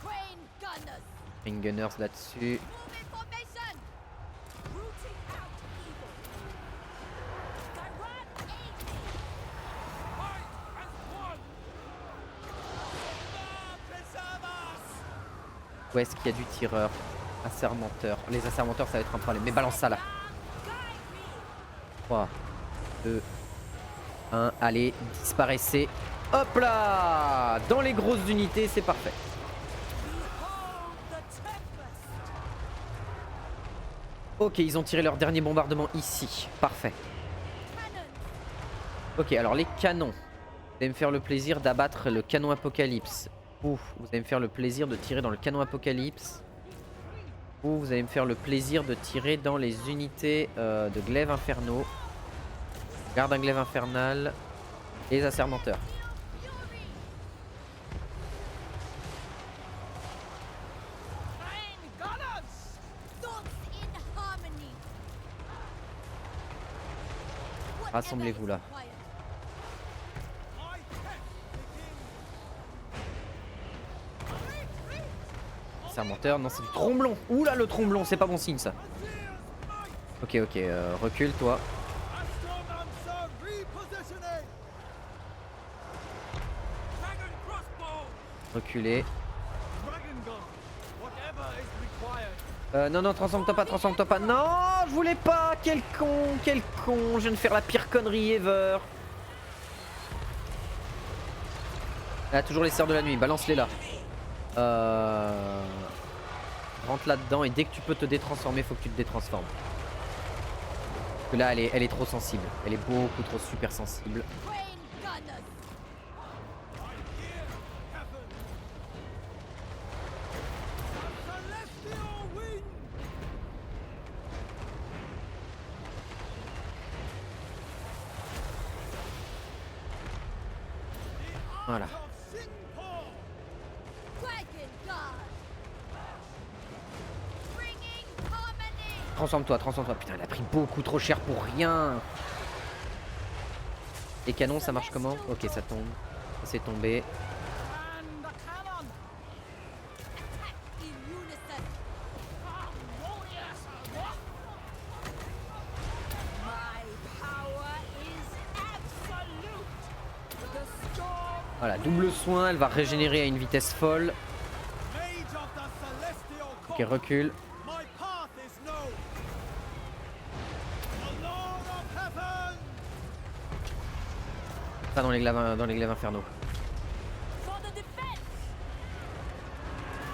Crane gunners! Ring Gunners là-dessus. Move in formation! Rooting out evil! Tyrant aid! Fight as one! Allah preserve us! Où est-ce qu'il y a du tireur? Assermenteur. Les assermenteurs, ça va être un problème. Mais balance ça là. Guide me! 3, 2, 1. Allez, disparaissez. Hop là! Dans les grosses unités, c'est parfait. Behold the tempest! Ok, ils ont tiré leur dernier bombardement ici. Parfait. Cannon! Ok, alors les canons. Vous allez me faire le plaisir d'abattre le canon Apocalypse. Ou vous allez me faire le plaisir de tirer dans le canon Apocalypse. Ou vous allez me faire le plaisir de tirer dans les unités de glaives infernaux. Garde un glaive infernal. Et les assermenteurs. Fury! Crane gunners! Thoughts in harmony! Rassemblez-vous là. Whatever is required. My test begins! Assermenteur, non c'est du tromblon. Oula le tromblon, c'est pas bon signe ça. Ok, recule toi. Astromancer repositioning! Dragon crossbow! Reculez. Dragon gun! Whatever is required! Non, transforme-toi pas. Non, je voulais pas. Quel con. Je viens de faire la pire connerie ever. Ah, toujours les sœurs de la nuit, balance-les là. Rentre là-dedans et dès que tu peux te détransformer, faut que tu te détransformes. Parce que là, elle est trop sensible. Elle est beaucoup trop super sensible. Crane gunners! Celestial wind! Voilà. Of Singapore! Dragon guard! Bringing harmony! Transforme-toi. Putain, elle a pris beaucoup trop cher pour rien. Les canons, ça marche comment? Ok, ça tombe. Ça s'est tombé. And the cannon! Attack in unison! My power is absolute! The storm Voilà, double soin, elle va régénérer à une vitesse folle. Mage of the celestial Ok, court! recule. My path is known! The Lord of Heaven! Pas dans les glaives infernaux. for the defense!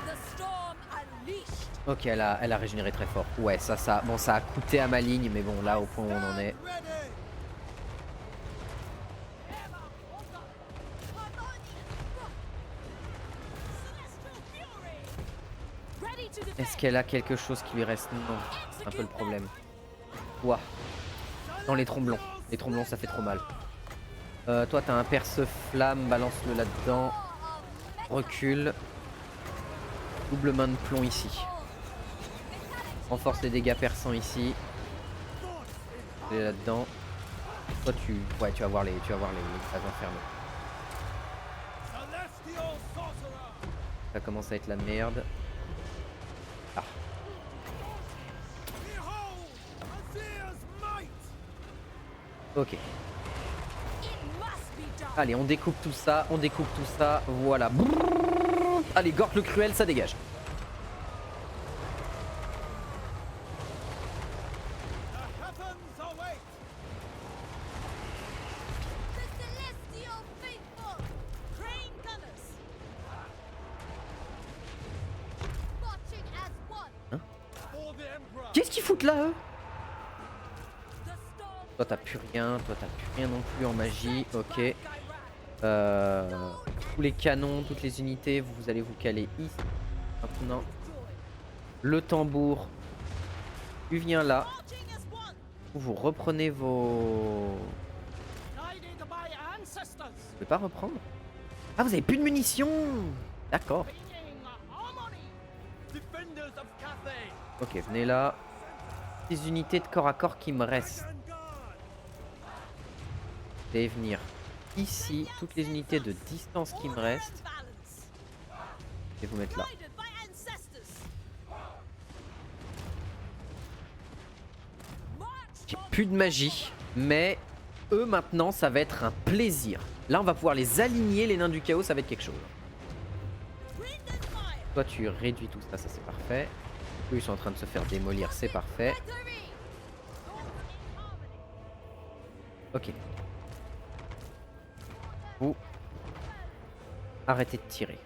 The storm unleashed! Ok, elle a régénéré très fort. Ouais, bon, ça a coûté à ma ligne, mais bon, là, au point où on en est. Ready! Celestial fury! Ready to defend! Est-ce qu'elle a quelque chose qui lui reste? Non, c'est un peu le problème. Ouah. Dans les tromblons. Les tromblons, ça fait trop mal. Toi, t'as un perce-flamme, balance-le là-dedans. Recule. Double main de plomb ici. Renforce les dégâts perçants ici. Et là-dedans. Toi, tu vas voir les phases infernaux. Celestial sorcerer! Ça commence à être la merde. Ah. Behold! Azir's might! Ok. It must be done! Allez, on découpe tout ça. Voilà. Allez, Gork le cruel, ça dégage. The heavens await! The celestial faithful! Crane gunners! Marching as one! For the Emperor! Qu'est-ce qu'ils foutent là, eux? The storm Toi t'as plus rien, toi t'as plus rien non plus en magie, ok. Tous les canons, toutes les unités, vous allez vous caler ici. Maintenant, le tambour, tu viens là. Marching as one. Vous reprenez vos... Guided by ancestors, Vous pouvez pas reprendre? Ah, vous avez plus de munitions. D'accord. bringing harmony. Defenders of Cathay. Ok, venez là. Les unités de corps à corps qui me restent. Vous allez venir ici. Toutes les unités de distance qui me restent. Balance. Et vous mettre là. Guided by ancestors. J'ai plus de magie. Mais eux maintenant, ça va être un plaisir. Là, on va pouvoir les aligner. Les nains du chaos, ça va être quelque chose. Wind and fire. Toi, tu réduis tout ça. Ça, c'est parfait. Eux, ils sont en train de se faire démolir. C'est parfait. Victory. Northern in harmony. Ok. Vous arrêtez de tirer.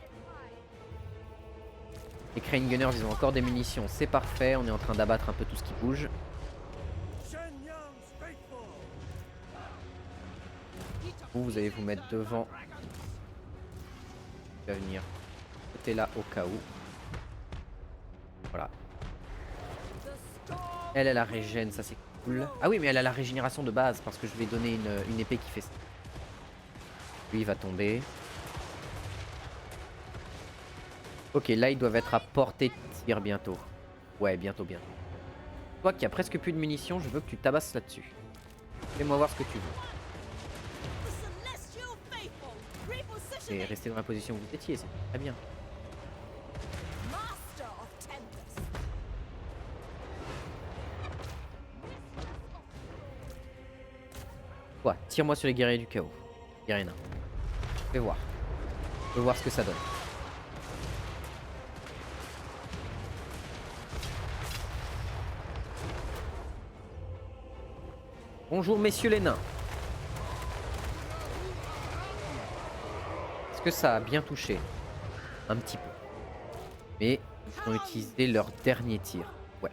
Les Crane Gunners, ils ont encore des munitions, c'est parfait. On est en train d'abattre un peu tout ce qui bouge. Vous allez vous mettre devant. Il va venir côté là au cas où. Voilà. Elle a la régène, ça c'est cool. Ah oui, mais elle a la régénération de base parce que je lui ai donné une épée qui fait ça. Lui, il va tomber. Ok, là, ils doivent être à portée de tir bientôt. Ouais, bientôt, bientôt. Toi qui as presque plus de munitions, je veux que tu tabasses là-dessus. Fais-moi voir ce que tu veux. The celestial faithful. Et Repositioning. restez dans la position où vous étiez, c'est très bien. Master of Tempest. Toi, tire-moi sur les guerriers du chaos. Guerrier nain. Fais voir. Je veux voir ce que ça donne. Bonjour messieurs les nains. Est-ce que ça a bien touché? Un petit peu. Mais ils ont utilisé leur dernier tir. Ouais.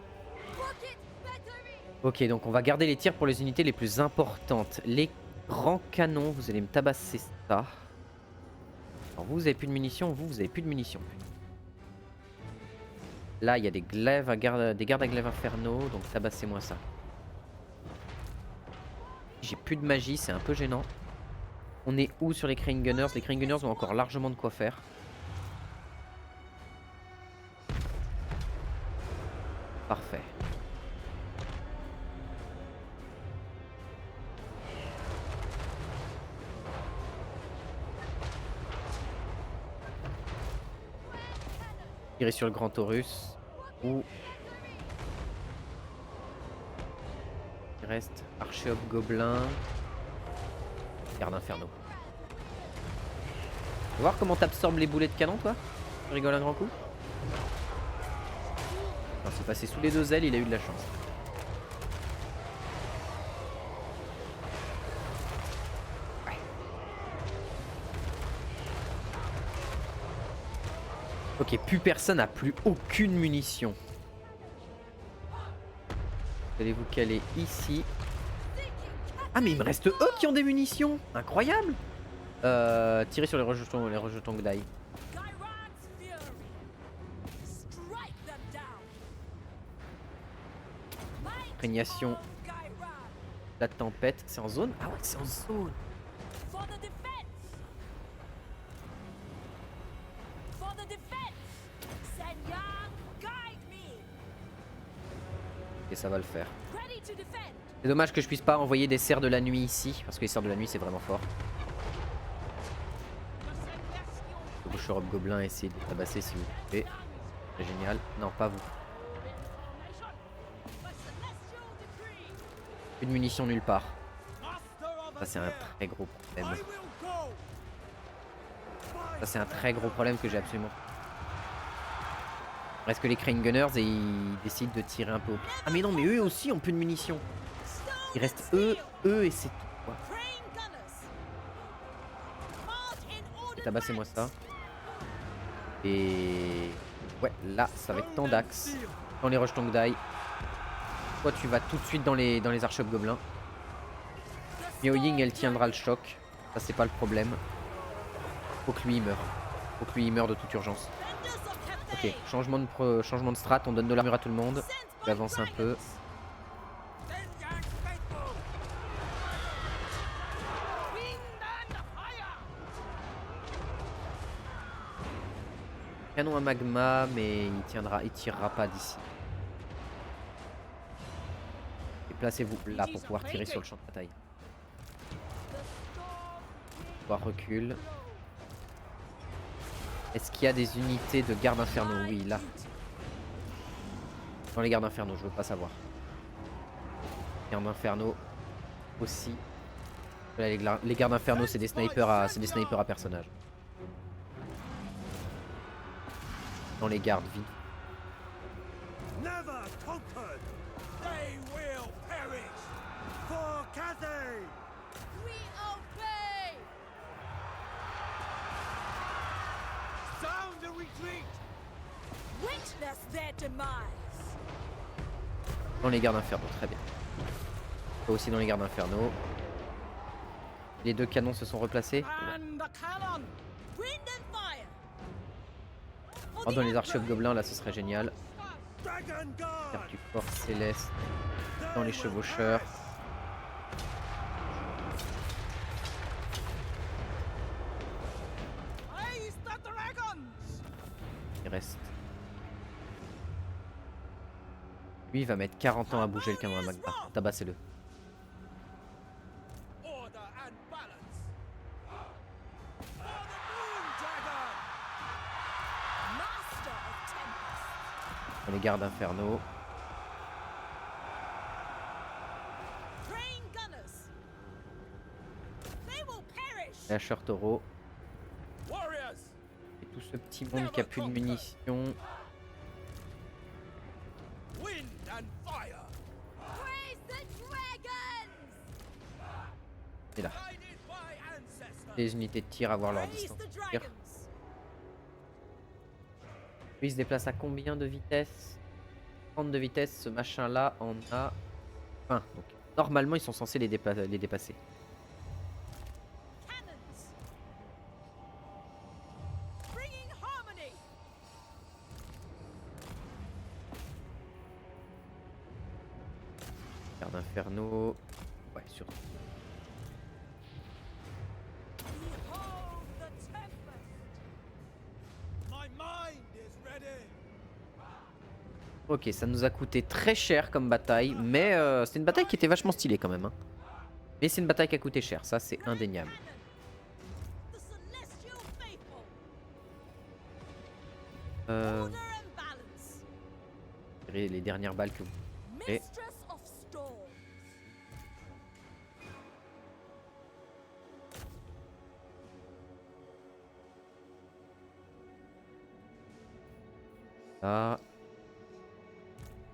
Ok, donc on va garder les tirs pour les unités les plus importantes. Les grands canons, vous allez me tabasser ça. Alors vous avez plus de munitions, vous avez plus de munitions. Là, il y a des glaives à des gardes à glaives infernaux, donc tabassez-moi ça. J'ai plus de magie, c'est un peu gênant. On est où sur les Crane Gunners? Les Crane Gunners ont encore largement de quoi faire. Parfait. Tirer sur le grand Taurus. Ou il reste archer hobgoblin. Garde inferno. Tu vas voir comment t'absorbes les boulets de canon, toi? Tu rigoles un grand coup? Non, c'est passé sous les deux ailes, il a eu de la chance. Ouais. Ok, plus personne n'a plus aucune munition. Vous allez vous caler ici. Ah mais il me reste eux qui ont des munitions. Incroyable. Tirez sur les rejetons G'day. Gyrad's fury. Strike them down. Might Imprégnation, of Gyrad. la tempête. C'est en zone? Ah ouais, c'est en zone. For the defense. For the defense. Seigneur, guide me. Et ça va le faire. Ready to defend. C'est dommage que je puisse pas envoyer des cerfs de la nuit ici. Parce que les cerfs de la nuit c'est vraiment fort. Le boucher hobgoblin, essayez de tabasser si vous pouvez. C'est génial. Non, pas vous. By celestial decree. Une munition nulle part. Master of Ça c'est un Aether. très gros I problème. will go. Ça c'est un très gros problème que j'ai absolument. Reste que les Crane Gunners et ils décident de tirer un peu au pire. Ah mais non, mais eux aussi ont plus de munitions. Il reste eux et c'est tout quoi. Crane gunners. March in order. Tabassez-moi ça. Et ouais, là ça va être tant d'axes. Dans les Rush Tongdai. Toi tu vas tout de suite dans les archers hobgoblins. Miao Ying, elle tiendra le choc. Ça, c'est pas le problème. Faut que lui il meure. Faut que lui il meure de toute urgence. Ok, changement de strat. On donne de l'armure à tout le monde. J'avance un peu. Shenyang faithful. Wind and fire! Canon à magma, mais il tirera pas d'ici. Et placez-vous là pour pouvoir tirer sur le champ de bataille. Recule. Est-ce qu'il y a des unités de garde infernaux? Oui, là. Dans les gardes infernaux, je veux pas savoir. Gardes infernaux aussi. Là, les gardes infernaux, c'est des snipers à personnage. Dans les gardes vides. Never conquered. They will perish. For Cathay. We obey! Sound the retreat. Witness their demise! Dans les gardes infernaux, très bien. Aussi dans les gardes infernaux. Les deux canons se sont replacés. And the cannon! Wind and fire! For Oh, the dans les Emperor! archers gobelins, là, ce serait génial. Dragon Guard. Faire du corps céleste. Dans les chevaucheurs. Raise the dragons! Il reste. Lui, il va mettre 40 ans à bouger le canon à magma. Tabassez-le. Order and balance. For the Moon Dragon. Master of Tempest! Dans les gardes infernaux. Train gunners! They will perish! Lâcheur taureau. Warriors. Et tout ce petit monde qui a plus de munitions. Wind and fire. Praise the dragons! Et là. Guided by ancestors. Les unités de tir à voir leur Praise distance. the de tir. dragons! Lui, il se déplace à combien de vitesse? 30 de vitesse, ce machin là en a 1. Donc normalement ils sont censés les dépasser. Cannons! Bringing harmony! Garde infernaux. Ouais, sur. Behold the tempest! My mind is ready. Ok, ça nous a coûté très cher comme bataille, mais c'était une bataille qui était vachement stylée quand même. Hein. Mais c'est une bataille qui a coûté cher, ça c'est indéniable. The celestial faithful! Euh, Order and balance! les dernières balles que vous. Et- Mistress of storms! Là.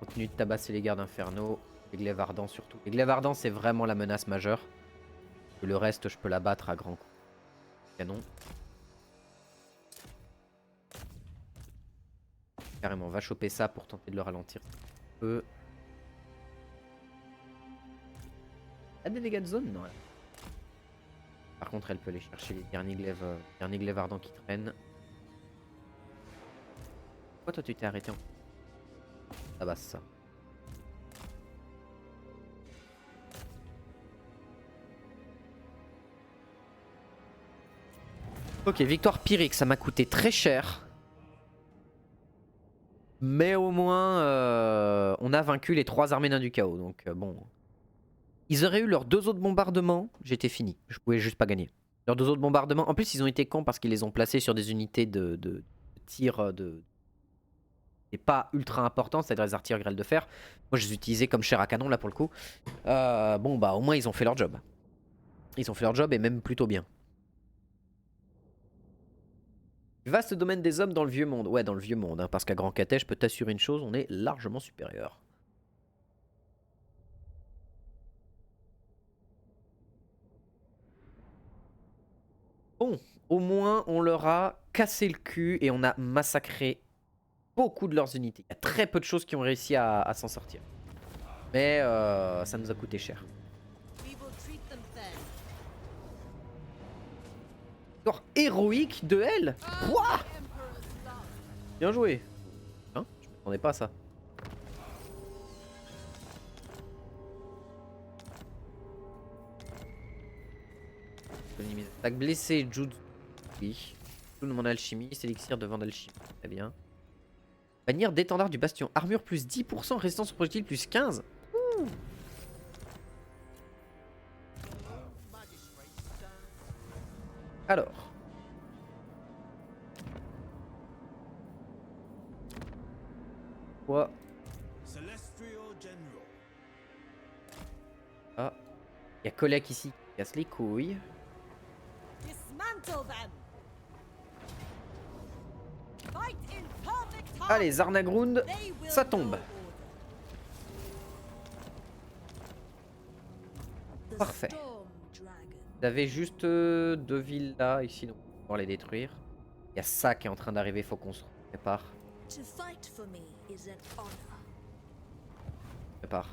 Continue de tabasser les gardes infernaux. Les glaives ardents surtout. Les glaives ardents c'est vraiment la menace majeure. Le reste je peux la battre à grands coups. Canon. Carrément, on va choper ça pour tenter de le ralentir. Peu. Ah, des dégâts de zone? Non. Par contre elle peut aller chercher les derniers glaives ardents qui traînent. Pourquoi toi tu t'es arrêté en... Ça va ça. Ok, victoire Pyrrhic, ça m'a coûté très cher. Mais au moins, on a vaincu les 3 armées nains du chaos. Donc bon. Ils auraient eu leurs 2 autres bombardements, j'étais fini. Je pouvais juste pas gagner. Leurs 2 autres bombardements, en plus ils ont été cons parce qu'ils les ont placés sur des unités de tir de... C'est pas ultra important, c'est-à-dire les artilleurs grêles de fer. Moi je les utilisais comme chair à canon là pour le coup. Bon bah au moins ils ont fait leur job. Ils ont fait leur job et même plutôt bien. Vaste domaine des hommes dans le vieux monde. Ouais, dans le vieux monde, hein, parce qu'à Grand Cathay, je peux t'assurer une chose, on est largement supérieur. Bon, au moins on leur a cassé le cul et on a massacré beaucoup de leurs unités. Il y a très peu de choses qui ont réussi à s'en sortir. Mais ça nous a coûté cher. We will treat them fair. Victoire héroïque de elle. Quoi? Emperor's love. Bien joué. Hein? Je m'attendais pas à ça. Attaque blessée, Jutsu. Oui. Tout mon alchimiste, élixir de vent d'alchimie. Très bien. Bannière d'étendard du bastion. Armure plus 10%, résistance au projectile plus 15. Ouh. Alors. Quoi? Celestial General. Ah. Il y a Kolek ici qui casse les couilles. Dismantle them. Fight in perfect harmony. Allez, Zarnagrund, They will ça tombe. know order. The Parfait. Storm Dragon. Vous avez juste 2 villes là, ici, donc on va pouvoir les détruire. Il y a ça qui est en train d'arriver, faut qu'on se prépare. To fight for me is an honor. Prépare.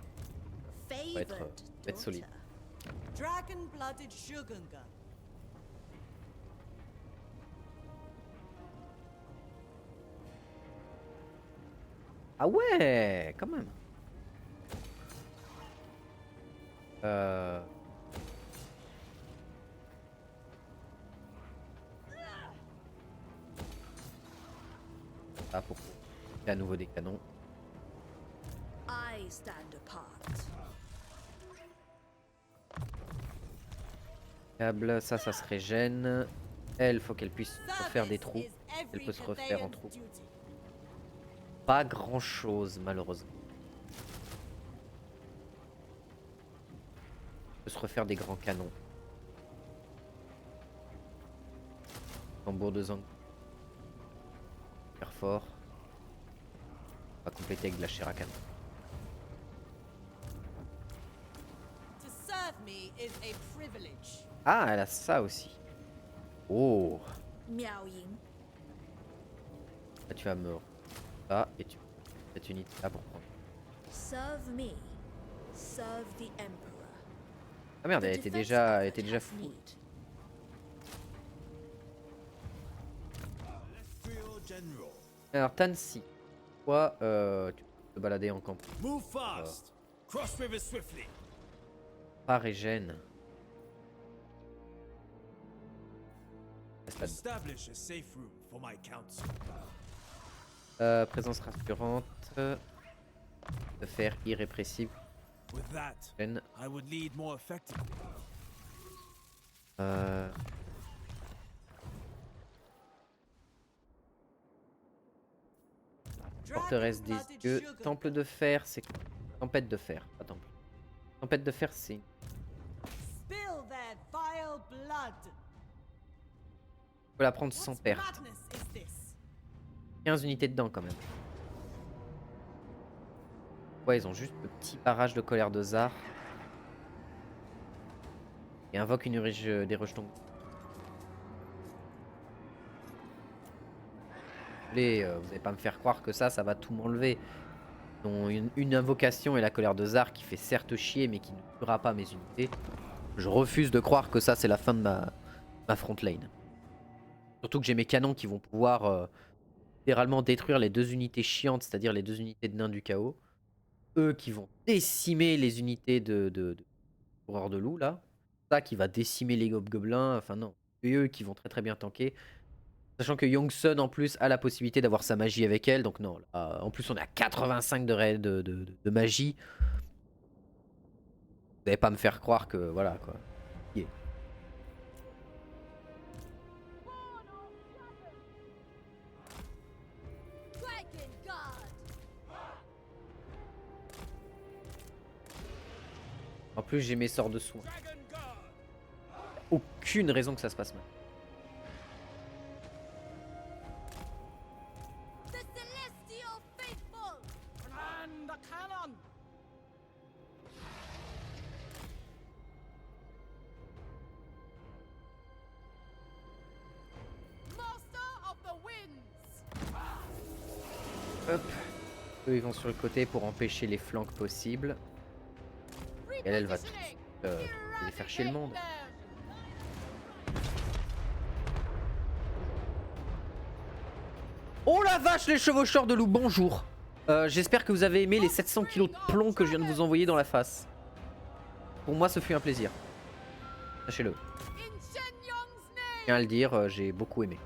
Favored être solide. daughter. Dragon-blooded Shugunga. Ah ouais, quand même. Ah, pour à nouveau des canons. I stand apart. Câble, ça se régène. Elle, faut qu'elle puisse refaire des trous. Service is every Elle peut se refaire en Cathayan's trous. duty. Pas grand chose, malheureusement. Elle peut se refaire des grands canons. Tambour de Zang. Super fort. On va compléter avec de la chair à canon. To serve me is a privilege. Ah, elle a ça aussi. Oh. Miao Ying. Là, tu vas me... Ah, et tu... Cette unité là pour prendre. Serve me. Serve the Emperor. Ah merde, The elle était defense déjà effort has full. need. Celestial General. Alors, Tansi. Toi, tu peux te balader en camp. Move fast. Cross river swiftly. Pas régène. Reste là-dedans. Establish a safe room for my council. Présence rassurante. De faire irrépressible. With that, Gêne. I would lead more effectively. Euh... Forteresse des Dragon-blooded yeux. Shugunga. Temple de fer, c'est quoi? Tempête de fer, pas temple. Tempête de fer, c'est... Spill their vile blood. On peut la prendre sans What perte. madness is this? 15 unités dedans quand même. Ouais, ils ont juste le petit barrage de colère de Zar. Et invoque une des rejetons. Vous allez pas me faire croire que ça va tout m'enlever. Ils ont une invocation et la colère de Zar qui fait certes chier mais qui ne tuera pas mes unités. Je refuse de croire que ça c'est la fin de ma front lane. Surtout que j'ai mes canons qui vont pouvoir littéralement détruire les 2 unités chiantes, c'est-à-dire les 2 unités de nains du chaos. Eux qui vont décimer les unités de coureurs de loup là. Ça qui va décimer les gobelins. Enfin non, et eux qui vont très très bien tanker. Sachant que Yongsun en plus a la possibilité d'avoir sa magie avec elle. Donc non, là, en plus on est à 85 de magie. Vous n'allez pas me faire croire que voilà quoi. Yeah. Dragon Guard. En plus j'ai mes sorts de soin. Dragon Guard. Aucune raison que ça se passe mal. The Celestial Faithful. Command the cannon. Master of the winds. Hop. Eux ils vont sur le côté pour empêcher les flancs possibles. Et elle va tout, Repositioning. les faire chier le monde. Eradicate them. Oh la vache, les chevaucheurs de loup, bonjour. J'espère que vous avez aimé les 700 kilos de plomb que je viens de vous envoyer dans la face. Pour moi, ce fut un plaisir. Sachez-le. Je tiens à le dire, j'ai beaucoup aimé.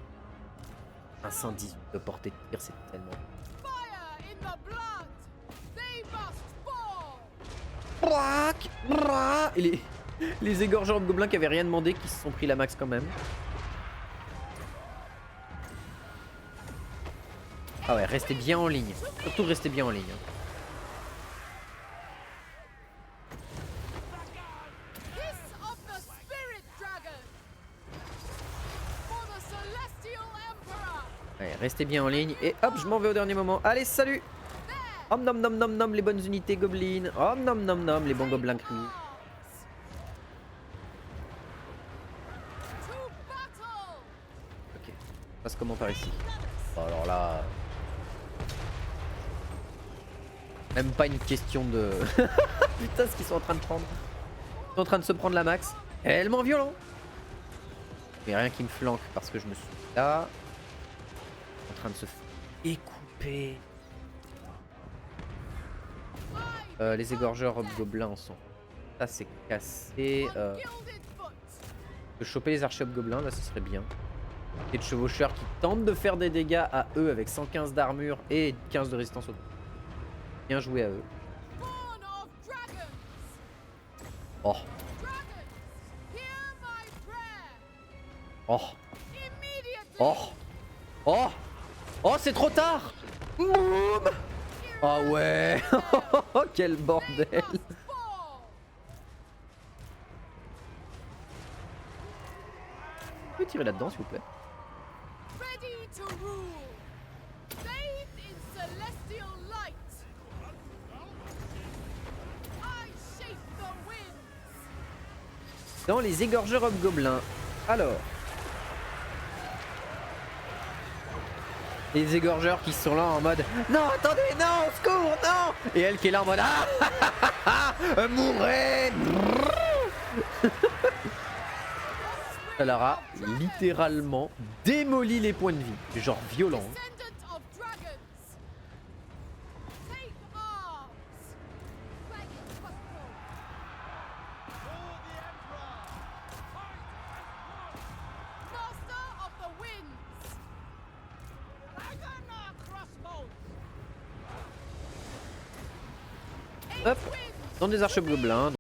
Un 118 de portée de tir, c'est tellement... Braque, braque. Et les égorgeurs de gobelins qui avaient rien demandé, qui se sont pris la max quand même. Ah ouais, restez bien en ligne. Surtout restez bien en ligne. Allez, restez bien en ligne. Et hop, je m'en vais au dernier moment. Allez, salut! Om nom nom nom nom, les bonnes unités gobelines. Om nom nom nom, les bons gobelins crus. Ok, on passe comment par ici? Bon, alors là... Même pas une question de... Putain, ce qu'ils sont en train de prendre. Ils sont en train de se prendre la max. Tellement violent. Mais rien qui me flanque parce que je me suis là. En train de se découper. Les égorgeurs hobgoblins en sont. Ça c'est cassé. De choper les archers hobgoblins, là ce serait bien. Et de chevaucheurs qui tentent de faire des dégâts à eux avec 115 d'armure et 15 de résistance au... Bien joué à eux. Oh. Oh. Oh. Oh. Oh, c'est trop tard. Boum. Oh ouais. Quel bordel. Vous pouvez tirer là-dedans s'il vous plaît. Dans les égorgeurs hobgoblins. Alors. Les égorgeurs qui sont là en mode non, attendez, non, au secours, non. Et elle qui est là en mode ah, mourrez. Elle aura littéralement démoli les points de vie. Genre violent. Hop, dans des archers gobelins.